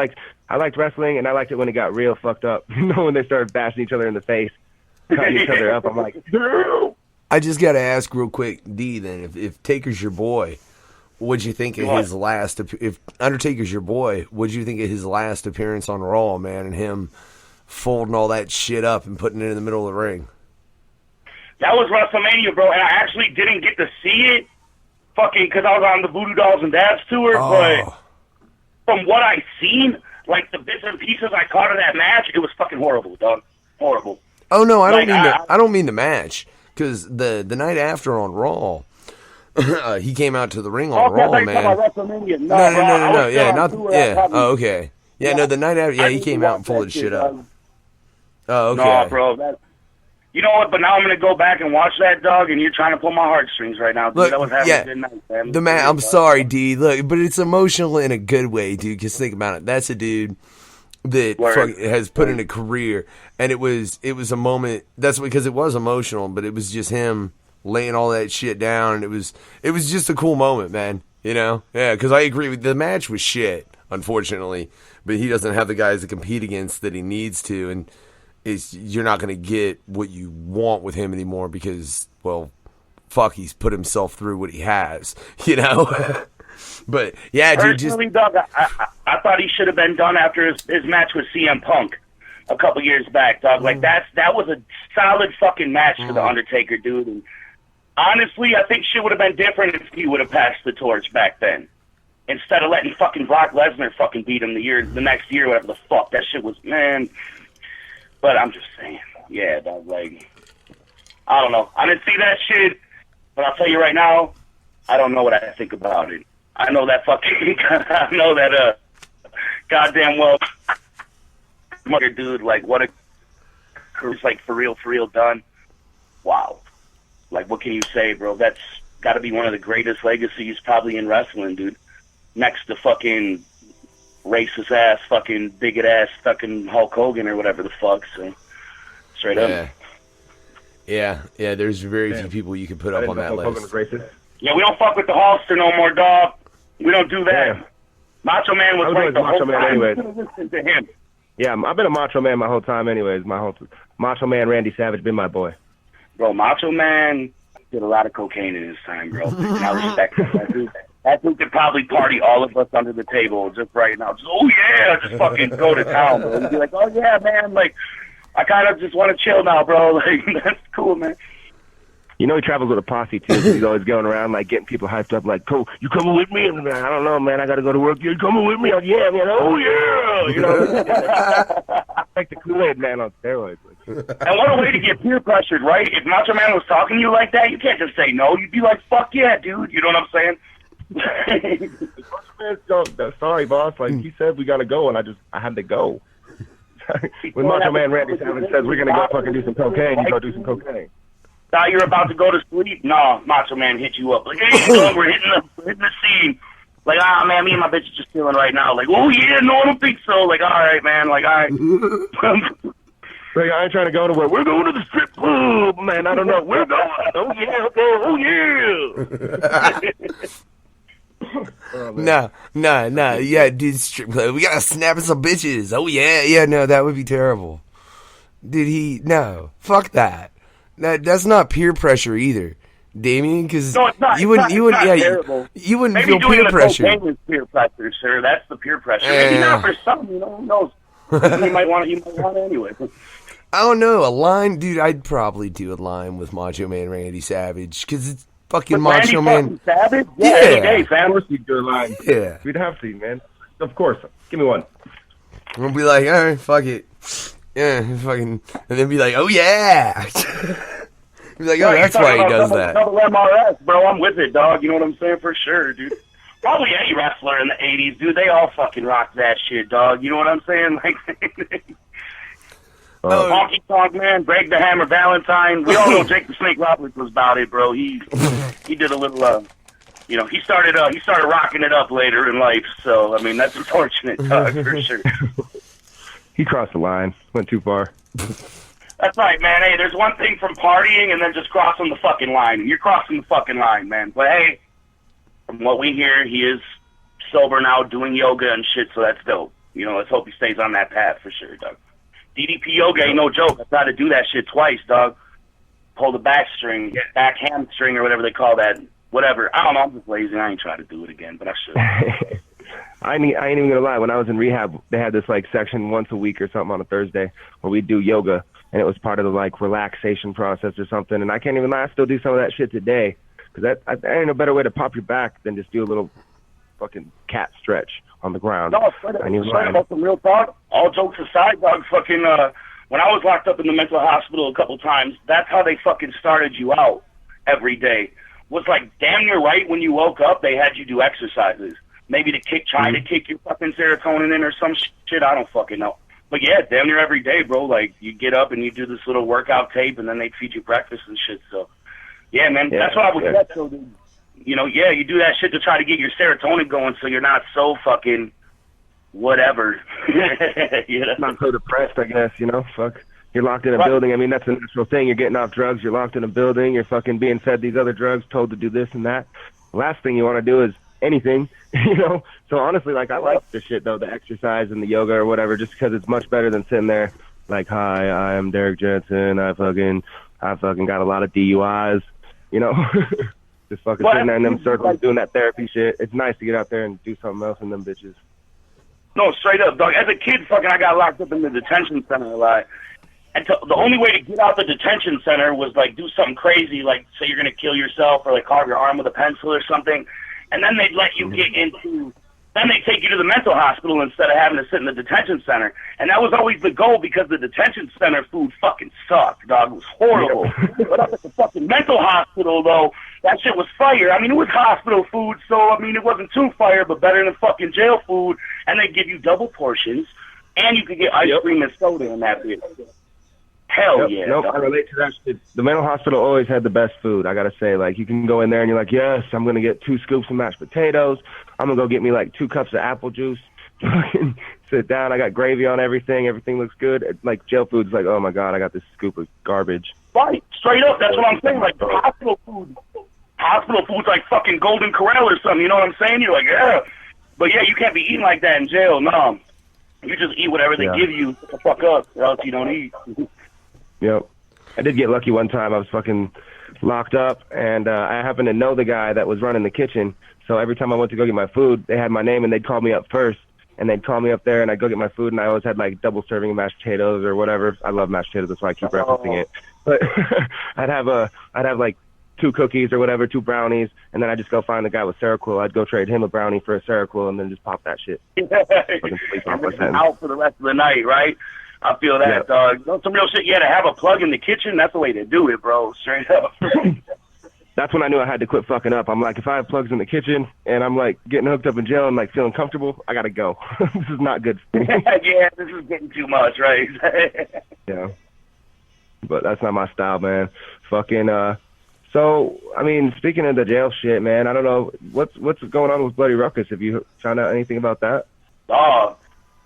I liked wrestling, and I liked it when it got real fucked up. You know, when they started bashing each other in the face, cutting each other up. I'm like, no. I just got to ask real quick, D, then, if Taker's your boy, what'd you think of his last, if Undertaker's your boy, what'd you think of his last appearance on Raw, man, and him folding all that shit up and putting it in the middle of the ring? That was WrestleMania, bro, and I actually didn't get to see it, fucking, because I was on the Voodoo Dolls and Dabs tour, but from what I seen, like the bits and pieces I caught of that match, it was fucking horrible, dog. Horrible. Oh no, I don't mean the match, because the night after on Raw, he came out to the ring on Raw, man. No. Yeah. Oh, okay. Yeah, no, the night after, yeah, he came out and folded shit up. Oh, okay. No, bro, you know what? But now I'm gonna go back and watch that, dog, and you're trying to pull my heartstrings right now. Dude. Look, that was having a good night, man. I'm sorry, D. Look, but it's emotional in a good way, dude. Because think about it. That's a dude that has put in a career, and it was a moment. That's because it was emotional, but it was just him laying all that shit down, and it was just a cool moment, man. You know? Yeah, because I agree with the match was shit, unfortunately, but he doesn't have the guys to compete against that he needs to, and you're not going to get what you want with him anymore because, well, fuck, he's put himself through what he has, you know? But, yeah, dude, personally, Doug, I thought he should have been done after his match with CM Punk a couple years back, dog. Like, that was a solid fucking match for The Undertaker, dude. And honestly, I think shit would have been different if he would have passed the torch back then. Instead of letting fucking Brock Lesnar fucking beat him the next year, whatever the fuck. That shit was, man. But I'm just saying, yeah, dog, like, I don't know. I didn't see that shit, but I'll tell you right now, I don't know what I think about it. I know that goddamn well, dude, like, what a, it's like, for real done. Wow. Like, what can you say, bro? That's got to be one of the greatest legacies probably in wrestling, dude. Next to fucking racist ass, fucking bigot ass, fucking Hulk Hogan or whatever the fuck. So straight up. Yeah. There's very few people you can put up on that list. Hogan was racist. Yeah, we don't fuck with the Hulkster no more, dog. We don't do that. Yeah. Macho Man was like the Macho Man anyways. Listen to him. Yeah, I've been a Macho Man my whole time anyways. Macho Man Randy Savage been my boy. Bro, Macho Man did a lot of cocaine in his time, bro. And I respect that dude. That dude could probably party all of us under the table just right now. Just, oh, yeah, just fucking go to town, bro. He'd be like, oh, yeah, man, like, I kind of just want to chill now, bro. Like, that's cool, man. You know he travels with a posse, too. He's always going around, like, getting people hyped up, like, cool, you coming with me? And I don't know, man, I got to go to work. You coming with me? Yeah, man, oh, yeah. You know, I like the Kool-Aid man on steroids. And what a way to get peer pressured, right? If Macho Man was talking to you like that, you can't just say no. You'd be like, fuck yeah, dude. You know what I'm saying? Sorry, boss. Like, he said we got to go, and I had to go. When Macho Man Randy Savage says we're going to go fucking do some cocaine, you go do some cocaine. Thought you're about to go to sleep? No, Macho Man hit you up. Like, hey, we're hitting the scene. Like, man, me and my bitch are just chilling right now. Like, oh, yeah, no, I don't think so. Like, all right, man. Like, all right. Like, I ain't trying to go nowhere. We're going to the strip club, man. I don't know. We're going. Oh, yeah. Oh, yeah. Oh, no. Yeah, dude, strip club. We gotta snap at some bitches. Oh, yeah. No, that would be terrible. Dude, no. Fuck that. That's not peer pressure either, Damien, because no, it's not. You wouldn't Maybe feel doing peer pressure. Is peer pressure, sir. That's the peer pressure. Maybe not for some, who knows? You might want it anyway. I don't know. A line, dude, I'd probably do a line with Macho Man Randy Savage, because it's fucking Macho Man. Savage? Yeah. Every day, fam. Of course we'd do a line. Yeah. We'd have to, man. Of course. Give me one. We'll be like, all right, fuck it. Yeah, fucking, and then be like, oh yeah. Be like, oh, that's why he does that. Double MRS, bro. I'm with it, dog. You know what I'm saying? For sure, dude. Probably any wrestler in the 80s, dude. They all fucking rocked that shit, dog. You know what I'm saying? Like, Honky Tonk Man, Greg the Hammer Valentine. We all know Jake the Snake Roberts was about it, bro. He did a little, he started rocking it up later in life. So, I mean, that's unfortunate, dog, for sure. He crossed the line. Went too far. That's right, man. Hey, there's one thing from partying and then just crossing the fucking line. You're crossing the fucking line, man. But hey, from what we hear, he is sober now, doing yoga and shit, so that's dope. Let's hope he stays on that path for sure, dog. DDP yoga ain't no joke. I tried to do that shit twice, dog. Pull the back hamstring or whatever they call that. Whatever. I don't know. I'm just lazy. I ain't trying to do it again, but I should. I ain't even gonna lie. When I was in rehab, they had this like section once a week or something on a Thursday where we'd do yoga, and it was part of the like relaxation process or something. And I can't even lie, I still do some of that shit today, because that ain't no better way to pop your back than just do a little fucking cat stretch on the ground. No, straight about some real talk. All jokes aside, dog. Fucking when I was locked up in the mental hospital a couple times, that's how they fucking started you out every day. Was like damn near right when you woke up, they had you do exercises. Maybe to try to kick your fucking serotonin in or some shit. I don't fucking know. But yeah, damn near every day, bro. Like, you get up and you do this little workout tape, and then they feed you breakfast and shit. So, yeah, man, that's what I would get. So, dude, you do that shit to try to get your serotonin going, so you're not so fucking whatever. Not so depressed, I guess. Fuck. You're locked in a building. I mean, that's a natural thing. You're getting off drugs. You're locked in a building. You're fucking being fed these other drugs, told to do this and that. The last thing you want to do is anything, So honestly, like, I like this shit though, the exercise and the yoga or whatever, just because it's much better than sitting there like, hi, I am Derek Jensen. I fucking got a lot of DUIs, just fucking sitting there in them circles doing that therapy shit. It's nice to get out there and do something else in them bitches. No, straight up, dog. As a kid, I got locked up in the detention center a lot. And the only way to get out the detention center was like do something crazy, like say you're gonna kill yourself or like carve your arm with a pencil or something. And then they'd let you get into, then they'd take you to the mental hospital instead of having to sit in the detention center. And that was always the goal, because the detention center food fucking sucked, dog. It was horrible. But up at the fucking mental hospital, though, that shit was fire. I mean, it was hospital food, so, I mean, it wasn't too fire, but better than fucking jail food. And they'd give you double portions, and you could get ice cream and soda in that bitch. Hell yeah. Nope, I relate to that shit. The mental hospital always had the best food, I gotta say. Like, you can go in there and you're like, yes, I'm gonna get 2 scoops of mashed potatoes. I'm gonna go get me like 2 cups of apple juice. Fucking sit down. I got gravy on everything. Everything looks good. It's like jail food's like, oh my god, I got this scoop of garbage. Right, straight up. That's what I'm saying. Like, hospital food's like fucking Golden Corral or something. You know what I'm saying? You're like, yeah. But yeah, you can't be eating like that in jail. No. You just eat whatever they give you. Shut the fuck up, or else you don't eat. Yep. I did get lucky one time. I was fucking locked up, and I happened to know the guy that was running the kitchen. So every time I went to go get my food, they had my name, and they'd call me up first. And they'd call me up there, and I'd go get my food, and I always had, like, double serving of mashed potatoes or whatever. I love mashed potatoes. That's why I keep referencing it. But I'd have, like, 2 cookies or whatever, 2 brownies, and then I'd just go find the guy with Seroquel. I'd go trade him a brownie for a Seroquel, and then just pop that shit. Out for the rest of the night, right? I feel that, dog. Some real shit. Yeah, to have a plug in the kitchen, that's the way to do it, bro. Straight up. That's when I knew I had to quit fucking up. I'm like, if I have plugs in the kitchen and I'm like getting hooked up in jail and like feeling comfortable, I gotta go. This is not good for me. Yeah, this is getting too much, right? Yeah. But that's not my style, man. Fucking, so, I mean, speaking of the jail shit, man, I don't know, what's going on with Bloody Ruckus? Have you found out anything about that?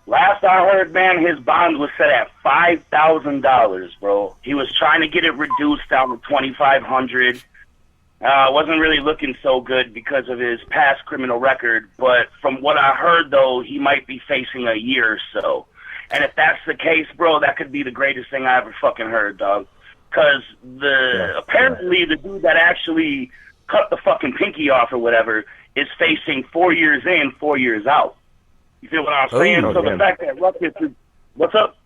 Last I heard, man, his bond was set at $5,000, bro. He was trying to get it reduced down to $2,500. Wasn't really looking so good because of his past criminal record. But from what I heard, though, he might be facing a year or so. And if that's the case, bro, that could be the greatest thing I ever fucking heard, dog. Because apparently the dude that actually cut the fucking pinky off or whatever is facing 4 years in, 4 years out. You feel what I'm saying? So the fact that Ruckus is... What's up?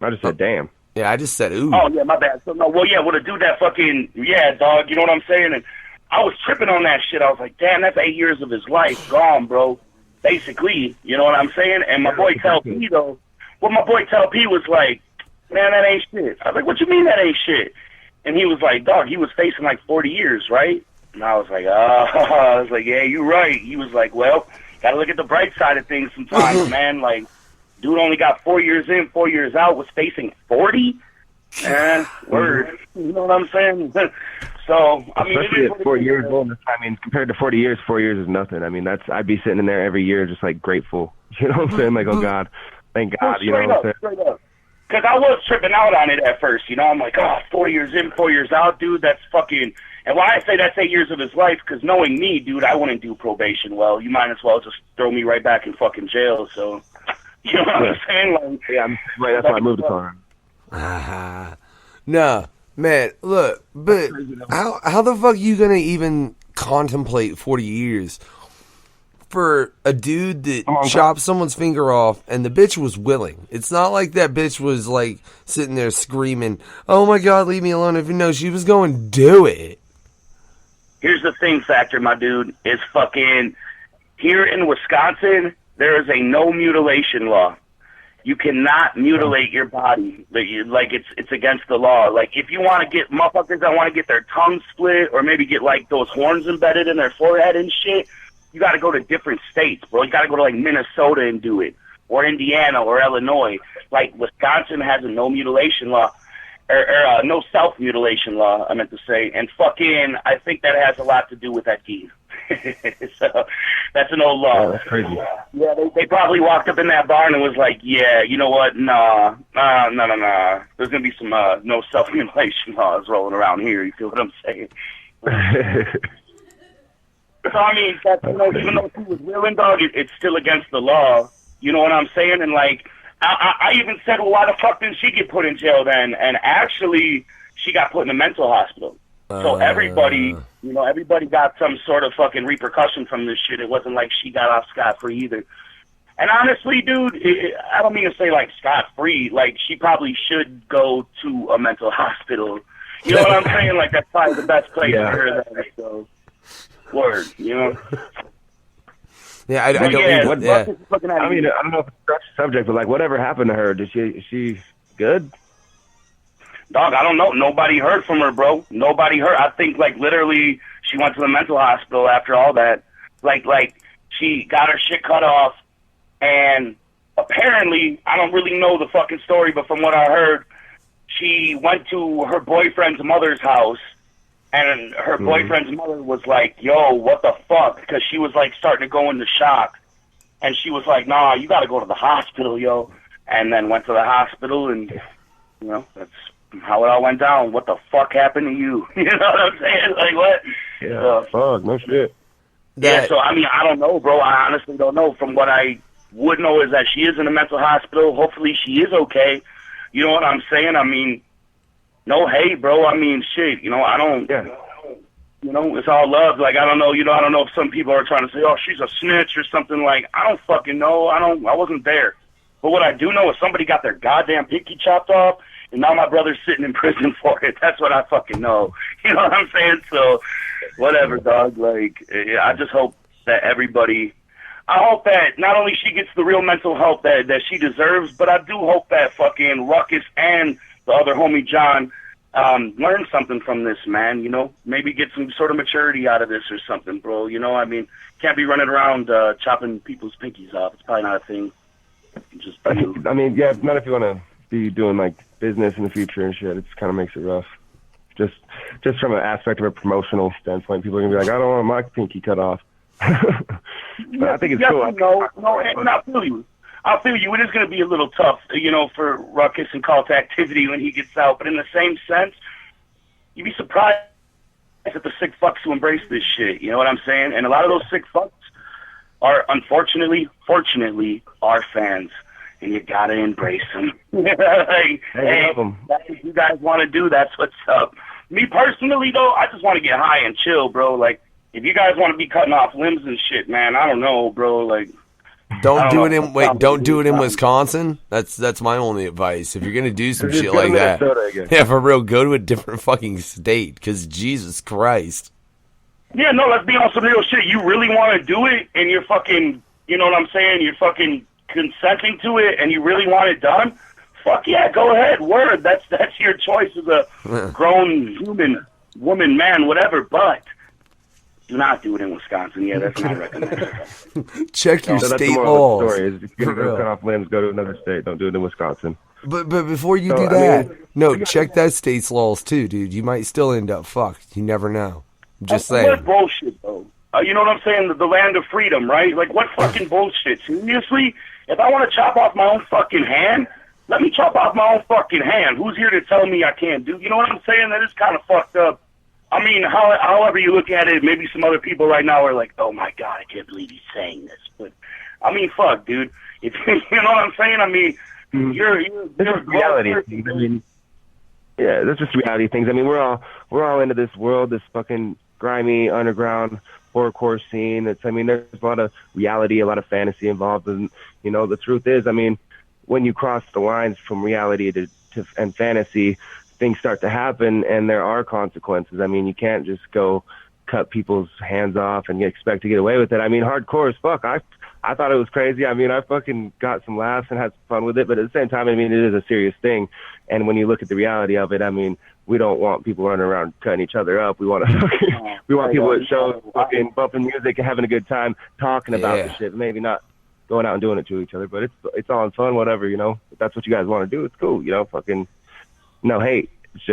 I just said, damn. Yeah, I just said, ooh. Oh, yeah, my bad. So, no, well, yeah, with a dude that fucking... Yeah, dog, you know what I'm saying? And I was tripping on that shit. I was like, damn, that's 8 years of his life gone, bro. Basically, you know what I'm saying? And my boy Tel P, though... Well, my boy Tel P was like, man, that ain't shit. I was like, what you mean that ain't shit? And he was like, dog, he was facing like 40 years, right? And I was like, I was like, yeah, you're right. He was like, well... Gotta look at the bright side of things sometimes, man. Like, dude only got 4 years in, 4 years out, was facing 40? Word. You know what I'm saying? So, I mean... Especially at 4 years old, I mean, compared to 40 years, 4 years is nothing. I mean, I'd be sitting in there every year just, like, grateful. You know what I'm saying? Like, oh, God, thank God, you know what I'm saying? Straight up. Because I was tripping out on it at first, you know? I'm like, 4 years in, 4 years out, dude, that's fucking... And why I say that's 8 years of his life, because knowing me, dude, I wouldn't do probation well. You might as well just throw me right back in fucking jail, so... You know what I'm saying? Like, yeah, that's why I moved to Colorado. No, man, look, but how the fuck you gonna even contemplate 40 years for a dude that chopped someone's finger off and the bitch was willing? It's not like that bitch was, like, sitting there screaming, oh my God, leave me alone. If you know, she was going to do it. Here's the thing, Factor, my dude, is fucking... Here in Wisconsin, there is a no mutilation law. You cannot mutilate your body. Like, it's against the law. Like, if you want to get motherfuckers that want to get their tongue split or maybe get, like, those horns embedded in their forehead and shit, you got to go to different states, bro. You got to go to, like, Minnesota and do it, or Indiana or Illinois. Like, Wisconsin has a no mutilation law, or no self-mutilation law, I meant to say. And fucking, I think that has a lot to do with that deed. So, that's an old law. Oh, that's crazy. Yeah, they probably walked up in that barn and was like, yeah, you know what, no. There's going to be some no self-mutilation laws rolling around here, you feel what I'm saying? So, I mean, that's, you know, even though she was willing, dog, it's still against the law. You know what I'm saying? And, like, I even said, well, why the fuck didn't she get put in jail then? And actually, she got put in a mental hospital. So everybody, you know, everybody got some sort of fucking repercussion from this shit. It wasn't like she got off scot-free either. And honestly, dude, I don't mean to say, like, scot-free. Like, she probably should go to a mental hospital. You know what I'm saying? Like, that's probably the best place for her. So, word, you know? Yeah, I don't mean... I mean, I don't know if it's a subject, but, like, whatever happened to her? Is she good? Dog, I don't know. Nobody heard from her, bro. Nobody heard. I think, like, literally, she went to the mental hospital after all that. Like, she got her shit cut off, and apparently, I don't really know the fucking story, but from what I heard, she went to her boyfriend's mother's house, and her boyfriend's mother was like, yo, what the fuck? Because she was, like, starting to go into shock. And she was like, nah, you got to go to the hospital, yo. And then went to the hospital, and, you know, that's how it all went down. What the fuck happened to you? You know what I'm saying? Like, what? Yeah, fuck, no shit. Yeah, so, I mean, I don't know, bro. I honestly don't know. From what I would know is that she is in a mental hospital. Hopefully she is okay. You know what I'm saying? I mean, no hate, bro. I mean, shit, you know, I don't... Yeah. You know, it's all love. Like, I don't know, you know, I don't know if some people are trying to say, oh, she's a snitch or something. Like, I don't fucking know. I wasn't there. But what I do know is somebody got their goddamn pinky chopped off, and now my brother's sitting in prison for it. That's what I fucking know. You know what I'm saying? So, whatever, dog. Like, I just hope that everybody... I hope that not only she gets the real mental help that she deserves, but I do hope that fucking Ruckus and the other homie John learn something from this, man. You know, maybe get some sort of maturity out of this or something, bro. You know, I mean, can't be running around chopping people's pinkies off. It's probably not a thing. Just I mean, yeah, not if you want to be doing like business in the future and shit. It kind of makes it rough. Just from an aspect of a promotional standpoint, people are gonna be like, I don't want my pinky cut off. But I think it's cool. No, and I feel you. I feel you. It is going to be a little tough, for Ruckus and Cult Activity when he gets out. But in the same sense, you'd be surprised at the sick fucks who embrace this shit. You know what I'm saying? And a lot of those sick fucks are, fortunately, our fans. And you gotta embrace them. Hey, that's what you guys want to do. That's what's up. Me personally, though, I just want to get high and chill, bro. Like, if you guys want to be cutting off limbs and shit, man, I don't know, bro. Like, don't do it in Wisconsin. That's my only advice. If you're gonna do some shit like that, yeah, for real, go to a different fucking state. Because Jesus Christ. Yeah, no, let's be on some real shit. You really want to do it, and you're fucking, you know what I'm saying? You're fucking consenting to it, and you really want it done. Fuck yeah, go ahead. Word. That's your choice as a grown human, woman, man, whatever. But do not do it in Wisconsin. Yeah, that's not recommended. Check your that's state the laws. Story is if you're going to cut off limbs, go to another state. Don't do it in Wisconsin. But before you do that, check that state's laws too, dude. You might still end up fucked. You never know. I'm just saying. What bullshit, though? You know what I'm saying? The land of freedom, right? Like, what fucking bullshit? Seriously? If I want to chop off my own fucking hand, let me chop off my own fucking hand. Who's here to tell me I can't do? You know what I'm saying? That is kind of fucked up. I mean, however you look at it, maybe some other people right now are like, oh my God, I can't believe he's saying this. But, I mean, fuck, dude. If, you know what I'm saying? I mean, you're reality. I mean, yeah, that's just reality things. I mean, we're all into this world, this fucking grimy underground horrorcore scene. There's a lot of reality, a lot of fantasy involved, and the truth is, I mean, when you cross the lines from reality to and fantasy, things start to happen, and there are consequences. I mean, you can't just go cut people's hands off and expect to get away with it. I mean, hardcore as fuck. I thought it was crazy. I mean, I fucking got some laughs and had some fun with it, but at the same time, I mean, it is a serious thing. And when you look at the reality of it, I mean, we don't want people running around cutting each other up. We want people at shows fucking bumping music and having a good time talking about the shit. Maybe not going out and doing it to each other, but it's all in fun, whatever, If that's what you guys want to do, it's cool, fucking no hate. It's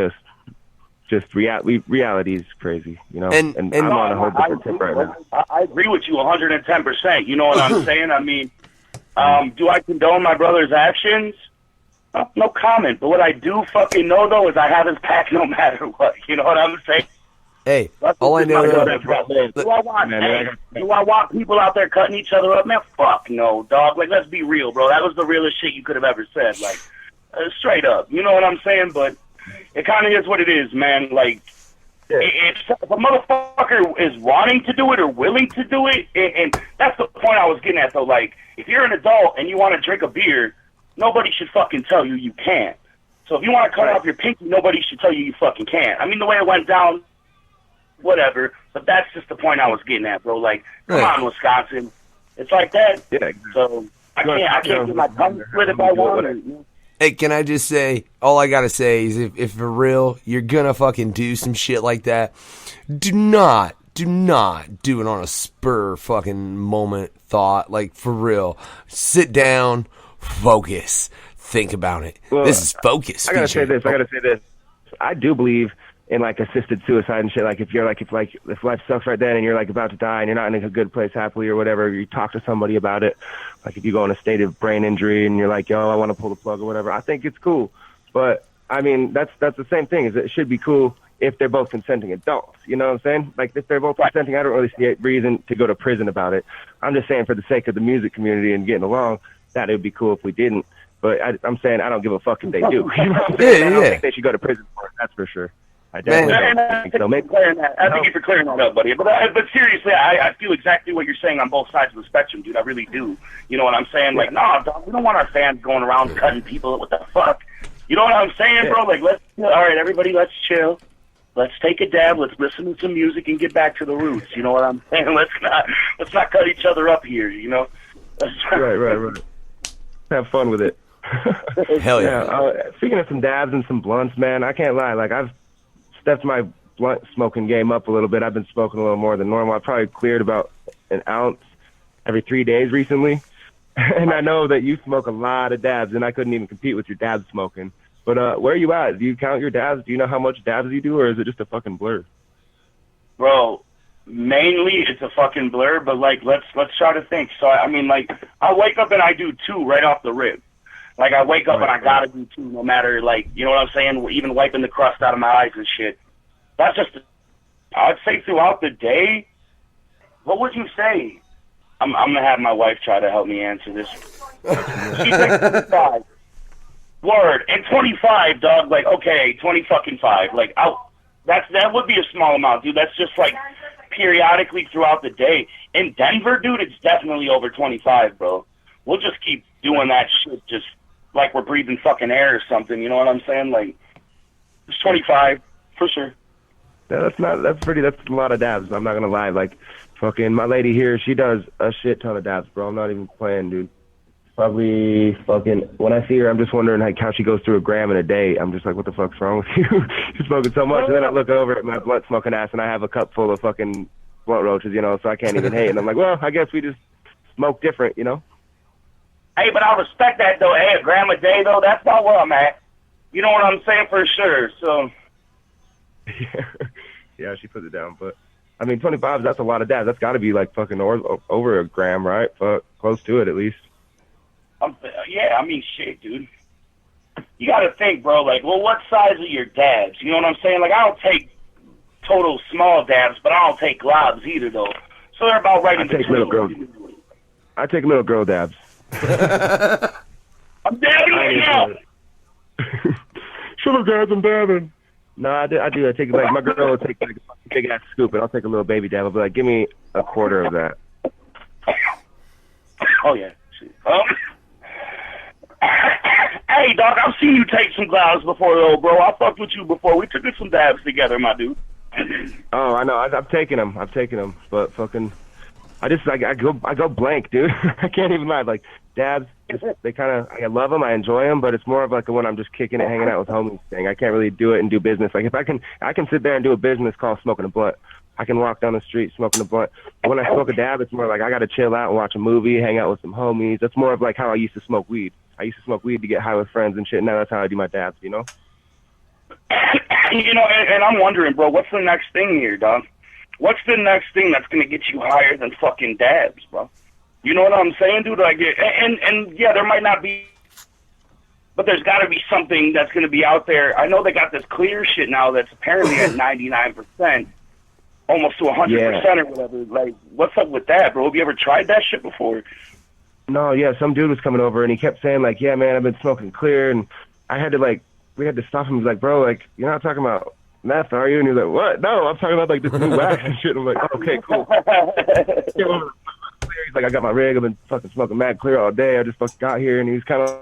just reality is crazy, And I'm on a whole different tip right now. I agree with you 110%. You know what I'm saying? I mean, do I condone my brother's actions? No comment. But what I do fucking know, though, is I have his back no matter what. You know what I'm saying? Hey, all I know is... Do I want people out there cutting each other up? Man, fuck no, dog. Like, let's be real, bro. That was the realest shit you could have ever said. Like, straight up. You know what I'm saying? But it kind of is what it is, man. Like, if a motherfucker is wanting to do it or willing to do it, and that's the point I was getting at, though. Like, if you're an adult and you want to drink a beer, nobody should fucking tell you you can't. So if you want to cut off your pinky, nobody should tell you you fucking can't. I mean, the way it went down, whatever. But that's just the point I was getting at, bro. Like, come on, Wisconsin. It's like that. Yeah. So I can't get my tongue split if I want to. Hey, can I just say, all I gotta say is if for real, you're gonna fucking do some shit like that, do not do it on a spur fucking moment thought. Like, for real. Sit down, focus, think about it. Well, this is focus. I gotta say this. I do believe in like assisted suicide and shit. Like if life sucks right then and you're like about to die and you're not in a good place happily or whatever, you talk to somebody about it. Like if you go in a state of brain injury and you're like, yo, I want to pull the plug or whatever, I think it's cool. But I mean, that's the same thing. Is it should be cool if they're both consenting adults. You know what I'm saying? Like if they're both consenting, I don't really see a reason to go to prison about it. I'm just saying for the sake of the music community and getting along, that it would be cool if we didn't. But I'm saying I don't give a fuck if they do. You know what I'm saying? I don't think they should go to prison for it. That's for sure. I definitely don't think so. I thank you for clearing that up, buddy. But seriously, I feel exactly what you're saying on both sides of the spectrum, dude. I really do. You know what I'm saying? Like, nah, dog, we don't want our fans going around cutting people. What the fuck? You know what I'm saying, bro? Like, all right, everybody, let's chill. Let's take a dab. Let's listen to some music and get back to the roots. You know what I'm saying? Let's not cut each other up here. You know? Right. Have fun with it. Hell yeah. Speaking of some dabs and some blunts, man, I can't lie. Like I've stepped my blunt smoking game up a little bit. I've been smoking a little more than normal. I probably cleared about an ounce every 3 days recently. And I know that you smoke a lot of dabs, and I couldn't even compete with your dab smoking. But where are you at? Do you count your dabs? Do you know how much dabs you do, or is it just a fucking blur? Bro, mainly it's a fucking blur, but like let's try to think. So I mean, like I wake up and I do 2 right off the rip. Like I wake up and I gotta do 2, no matter like you know what I'm saying. Even wiping the crust out of my eyes and shit. That's just. I'd say throughout the day. What would you say? I'm gonna have my wife try to help me answer this. She takes 25. Word and 25, dog. Like okay, 20 fucking 5. Like that would be a small amount, dude. That's just like periodically throughout the day. In Denver, dude, it's definitely over 25, bro. We'll just keep doing that shit, just like we're breathing fucking air or something. You know what I'm saying? Like it's 25 for sure. Yeah, that's a lot of dabs. I'm not gonna lie. Like, fucking my lady here, she does a shit ton of dabs, bro. I'm not even playing, dude. Probably fucking, when I see her, I'm just wondering like how she goes through a gram in a day. I'm just like, what the fuck's wrong with you? You're smoking so much. And then I look over at my blunt smoking ass and I have a cup full of fucking blunt roaches, you know, so I can't even hate. And I'm like, well, I guess we just smoke different, you know? Hey, but I respect that, though. Hey, a gram a day, though, that's not where I'm at. You know what I'm saying? For sure, so. Yeah, she put it down, but I mean, 25, that's a lot of dabs. That's got to be like fucking over a gram, right? Fuck, close to it at least. Yeah, I mean, shit, dude. You got to think, bro, like, well, what size are your dabs? You know what I'm saying? Like, I don't take total small dabs, but I don't take globs either, though. So they're about right in between. I take little girl dabs. I'm dabbing right now. Shut up, guys, I'm dabbing. No, I do. I take like my girl will take like a big ass scoop, and I'll take a little baby dab. I'll be like, give me a quarter of that. Oh yeah. Hey, dog, I've seen you take some gloves before, though, bro. I fucked with you before. We took some dabs together, my dude. Oh, I know. I've taken them, but fucking, I go blank, dude. I can't even lie. Like dabs, they kind of, I love them, I enjoy them, but it's more of like when I'm just kicking it, hanging out with homies thing. I can't really do it and do business. Like if I can sit there and do a business call smoking a blunt. I can walk down the street smoking a blunt. When I smoke a dab, it's more like I got to chill out and watch a movie, hang out with some homies. That's more of like how I used to smoke weed. I used to smoke weed to get high with friends and shit. Now that's how I do my dabs, you know? You know, and I'm wondering, bro, what's the next thing here, dog? What's the next thing that's going to get you higher than fucking dabs, bro? You know what I'm saying, dude? Like, and yeah, there might not be, but there's got to be something that's going to be out there. I know they got this clear shit now that's apparently at 99%. Almost to 100% or whatever. Like, what's up with that, bro? Have you ever tried that shit before? No, yeah, some dude was coming over and he kept saying like, yeah, man, I've been smoking clear, and we had to stop him. He's like, bro, like, you're not talking about meth, are you? And he's like, what? No, I'm talking about like this new wax and shit. I'm like, oh, okay, cool. He's like, I got my rig. I've been fucking smoking mad clear all day. I just fucking got here, and he was kind of.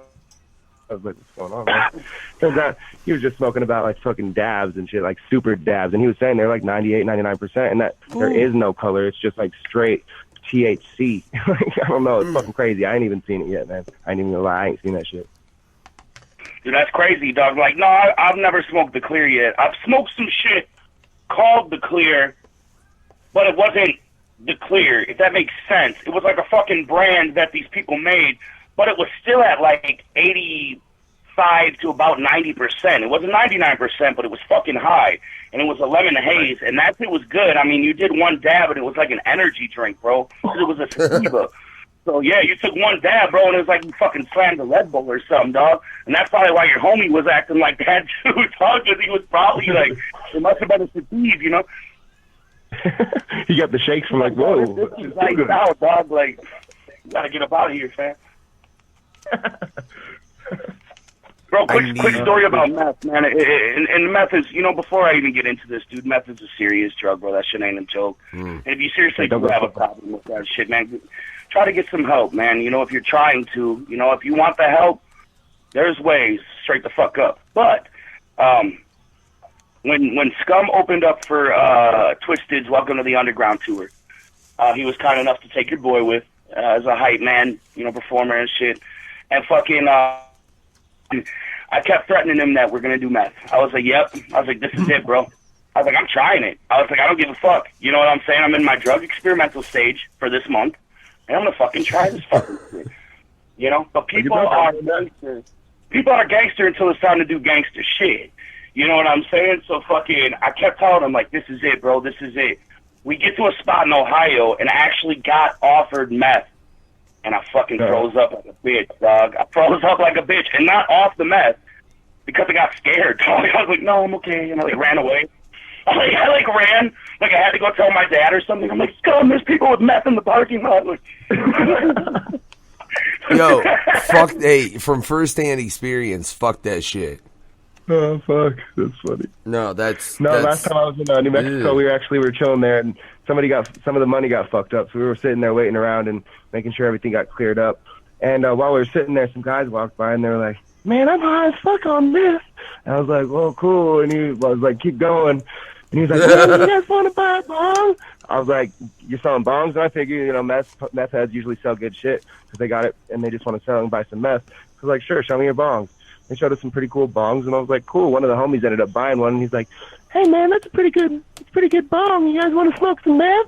I was like, what's going on, man? Turns out he was just smoking about like fucking dabs and shit, like super dabs. And he was saying they're like 98, 99%, and that there is no color. It's just like straight THC. Like, I don't know. It's fucking crazy. I ain't even seen it yet, man. I ain't even gonna lie. I ain't seen that shit. Dude, that's crazy, dog. Like, no, I've never smoked the clear yet. I've smoked some shit called the clear, but it wasn't the clear, if that makes sense. It was like a fucking brand that these people made, but it was still at like 85 to about 90%. It wasn't 99%, but it was fucking high. And it was a lemon haze, and that shit was good. I mean, you did one dab, and it was like an energy drink, bro. It was a sativa. So, yeah, you took one dab, bro, and it was like you fucking slammed a Red Bull or something, dog. And that's probably why your homie was acting like that, too, dog, because he was probably like, it must have been a sativa, you know? He got the shakes from like, whoa. This is like, now, dog, like, you gotta get up out of here, fam. Bro, quick story about meth, man. And meth is, you know, before I even get into this, dude, meth is a serious drug, bro. That shit ain't a joke. And if you seriously do have a problem with that shit, man, try to get some help, man. You know, if you're trying to, you know, if you want the help, there's ways. Straight the fuck up. But when Scum opened up for Twisted's Welcome to the Underground tour, he was kind enough to take your boy with as a hype man, you know, performer and shit. And fucking, I kept threatening him that we're going to do meth. I was like, yep. I was like, this is it, bro. I was like, I'm trying it. I was like, I don't give a fuck. You know what I'm saying? I'm in my drug experimental stage for this month, and I'm going to fucking try this fucking shit. You know? But people are gangsters. People are gangster until it's time to do gangster shit. You know what I'm saying? So fucking, I kept telling him, like, this is it, bro. This is it. we get to a spot in Ohio and I actually got offered meth. And I fucking froze up like a bitch, dog. I froze up like a bitch. And not off the meth, because I got scared. I was like, no, I'm okay. And I ran away. I ran. Like I had to go tell my dad or something. I'm like, Scum, there's people with meth in the parking lot. Like, Yo, fuck, hey, from first-hand experience, fuck that shit. Oh, fuck. That's funny. No, that's... Last time I was in New Mexico, we were chilling there, and some of the money got fucked up, so we were sitting there waiting around and making sure everything got cleared up. And while we were sitting there, some guys walked by, and they were like, man, I'm high as fuck on this. And I was like, well, cool. And he was like, keep going. And he was like, well, you guys want to buy a bong? I was like, you're selling bongs? And I figured, meth heads usually sell good shit because they got it, and they just want to sell and buy some meth. So I was like, sure, show me your bongs. They showed us some pretty cool bongs, and I was like, cool. One of the homies ended up buying one, and he's like, hey, man, that's a pretty good bong. You guys want to smoke some meth?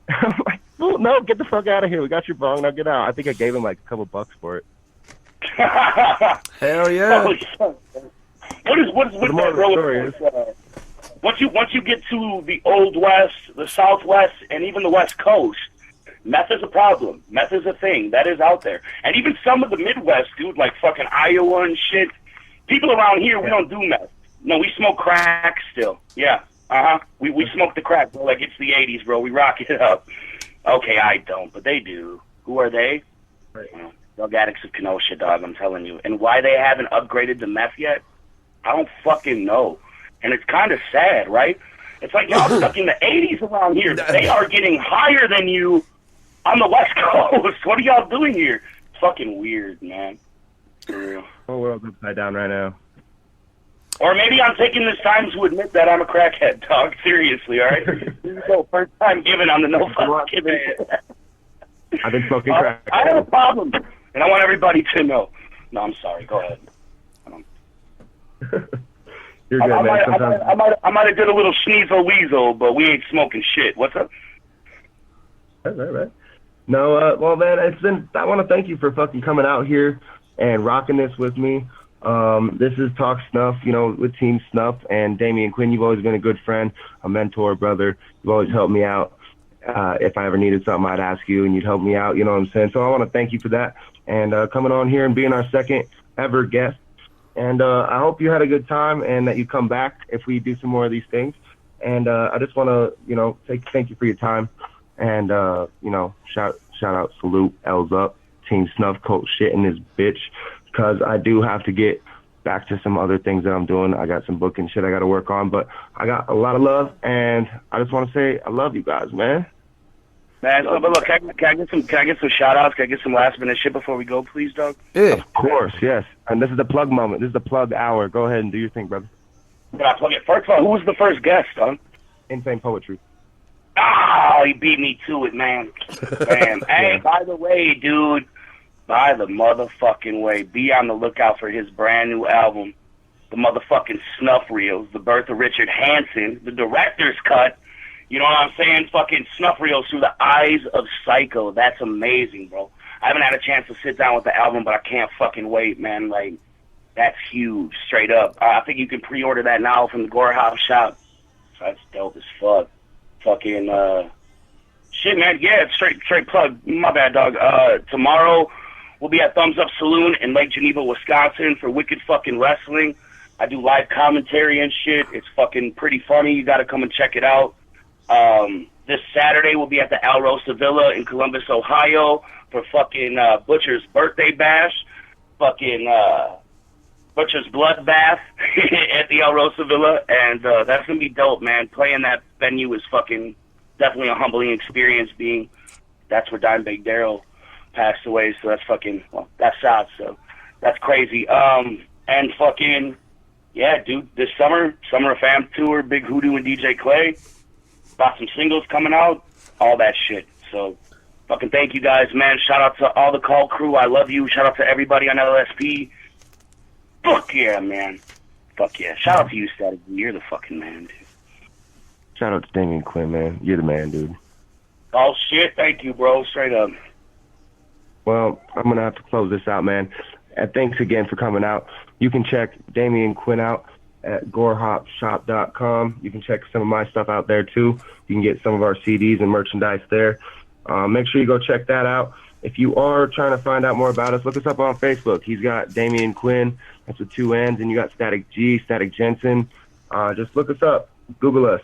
I'm like, well, no, get the fuck out of here. We got your bong. Now get out. I think I gave him like a couple bucks for it. Hell yeah. What is that story? Once you get to the Old West, the Southwest, and even the West Coast, meth is a problem. Meth is a thing. That is out there. And even some of the Midwest, dude, like fucking Iowa and shit. People around here, we don't do meth. No, we smoke crack still. Yeah. We smoke the crack, bro. Like it's the 80s, bro. We rock it up. Okay, I don't, but they do. Who are they? Right. Drug addicts of Kenosha, dog, I'm telling you. And why they haven't upgraded to meth yet, I don't fucking know. And it's kind of sad, right? It's like y'all stuck in the 80s around here. They are getting higher than you on the West Coast. What are y'all doing here? It's fucking weird, man. For real. Whole world's upside down right now. Or maybe I'm taking this time to admit that I'm a crackhead, dog. Seriously, all right? First time giving on the no fuck giving. I've been smoking crack. I have a problem, and I want everybody to know. No, I'm sorry. Go ahead. You're good, man. I might have did a little sneasel weasel, but we ain't smoking shit. What's up? Right. No, well, man, I want to thank you for fucking coming out here and rocking this with me. This is Talk Snuff, with Team Snuff, and Damien Quinn. You've always been a good friend, a mentor, brother. You've always helped me out. If I ever needed something, I'd ask you, and you'd help me out. You know what I'm saying? So I want to thank you for that, and coming on here and being our second ever guest. And I hope you had a good time and that you come back if we do some more of these things. And I just want to, thank you for your time. And, shout out, salute, L's up, Team Snuff, Coach shit in this bitch. Because I do have to get back to some other things that I'm doing. I got some booking shit I got to work on. But I got a lot of love. And I just want to say I love you guys, man. Man, but look, can I get some shout outs? Can I get some last minute shit before we go, please, dog? Yeah. Of course, yes. And this is the plug moment. This is the plug hour. Go ahead and do your thing, brother. Can I plug it? First of all, who was the first guest, dog? Insane Poetry. Oh, he beat me to it, man. Man. Hey, by the way, dude, by the motherfucking way, be on the lookout for his brand new album, the motherfucking Snuff Reels, the birth of Richard Hansen, the director's cut. You know what I'm saying? Fucking Snuff Reels through the eyes of Psycho. That's amazing, bro. I haven't had a chance to sit down with the album, but I can't fucking wait, man. Like, that's huge, straight up. I think you can pre-order that now from the Gore House shop. So that's dope as fuck. Fucking, shit, man. Yeah, straight plug. My bad, dog. Tomorrow, we'll be at Thumbs Up Saloon in Lake Geneva, Wisconsin for Wicked fucking Wrestling. I do live commentary and shit. It's fucking pretty funny. You gotta come and check it out. This Saturday we'll be at the El Rosa Villa in Columbus, Ohio for fucking Butcher's birthday bash. Fucking Butcher's bloodbath at the El Rosa Villa, and that's gonna be dope, man. Playing that venue is fucking definitely a humbling experience, being that's where Dimebag Darrell passed away, so that's fucking, well, that's sad, so that's crazy. And fucking, yeah, dude, this summer of Fam Tour, Big Hoodoo and DJ Clay. Got some singles coming out, all that shit. So, fucking thank you guys, man. Shout out to all the call crew. I love you. Shout out to everybody on LSP. Fuck yeah, man. Fuck yeah. Shout out to you, Statik G. You're the fucking man, dude. Shout out to Damien Quinn, man. You're the man, dude. Oh, shit. Thank you, bro. Straight up. Well, I'm going to have to close this out, man. And thanks again for coming out. You can check Damien Quinn out at gorehopshop.com. You can check some of my stuff out there too. You can get some of our CDs and merchandise there. Make sure you go check that out. If you are trying to find out more about us, look us up on Facebook. He's got Damien Quinn, that's with 2 N's, and you got Statik G, Statik Jensen. Just look us up, Google us,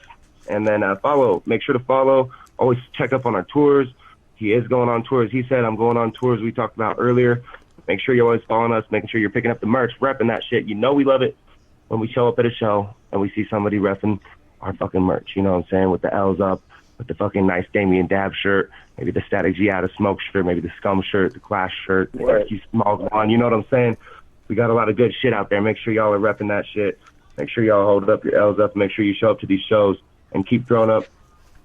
and then follow. Make sure to follow. Always check up on our tours. He is going on tours. He said, I'm going on tours we talked about earlier. Make sure you're always following us, making sure you're picking up the merch, repping that shit. You know we love it when we show up at a show and we see somebody repping our fucking merch. You know what I'm saying? With the L's up, with the fucking nice Damien Dab shirt, maybe the Statik G Out of Smoke shirt, maybe the Scum shirt, the Clash shirt, the Rescue Smalls one. You know what I'm saying? We got a lot of good shit out there. Make sure y'all are repping that shit. Make sure y'all hold up your L's up. Make sure you show up to these shows and keep throwing up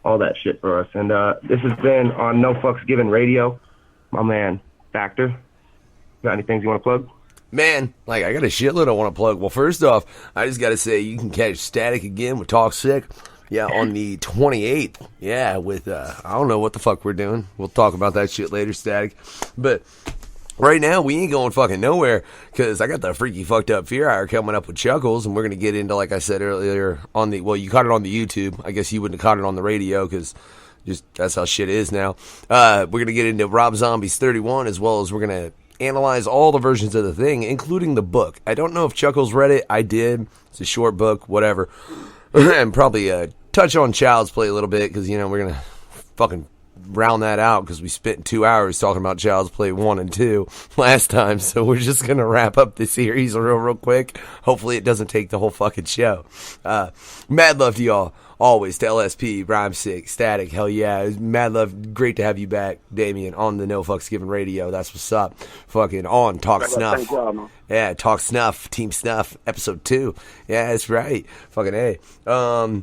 all that shit for us. And this has been on No Fucks Given Radio. My man, Factor. Got any things you want to plug? Man, like, I got a shitload I want to plug. Well, first off, I just got to say, you can catch Statik again with Talk Sick. Yeah, on the 28th. Yeah, with, I don't know what the fuck we're doing. We'll talk about that shit later, Statik. But right now, we ain't going fucking nowhere, because I got the Freaky Fucked Up Fear Hour coming up with Chuckles, and we're going to get into, like I said earlier, on the, well, you caught it on the YouTube. I guess you wouldn't have caught it on the radio, because just that's how shit is now. We're going to get into Rob Zombie's 31, as well as we're going to analyze all the versions of the thing, including the book. I don't know if Chuckles read it. I did. It's a short book, whatever. And probably touch on Child's Play a little bit, because, you know, we're going to fucking round that out, because we spent 2 hours talking about Child's Play 1 and 2 last time, so we're just going to wrap up the series real quick. Hopefully it doesn't take the whole fucking show. Mad love to y'all. Always to LSP, Rhyme Sick, Statik, hell yeah. Mad love, great to have you back, Damien, on the No Fucks Given Radio. That's what's up. Fucking on Talk Snuff. Yeah, Talk Snuff, Team Snuff, episode 2. Yeah, that's right. Fucking A. I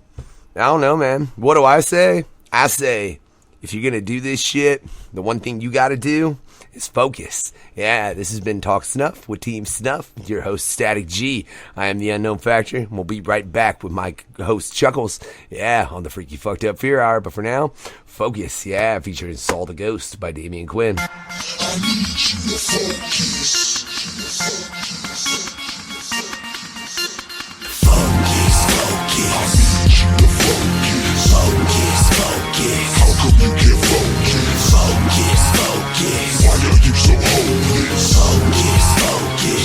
don't know, man. What do I say? I say, if you're going to do this shit, the one thing you got to do is focus. Yeah, this has been Talk Snuff with Team Snuff, your host Statik G. I am the Unknown Factor, and we'll be right back with my host Chuckles, yeah, on the Freaky Fucked Up Fear Hour. But for now, focus, yeah, featuring Saul the Ghost by Damien Quinn. I need you to focus. Focus, focus. I need you to focus. Focus, focus. How come you get focused? Focus, focus. Why are you so hopeless? Focus, focus.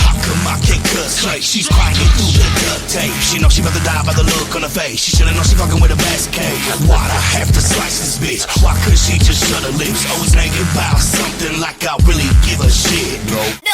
How come I can't cut straight? She's crying through the duct tape. She knows she about to die by the look on her face. She should've known she fucking with a basket cake. Why'd I have to slice this bitch? Why couldn't she just shut her lips? Always naked about something like I really give a shit. No.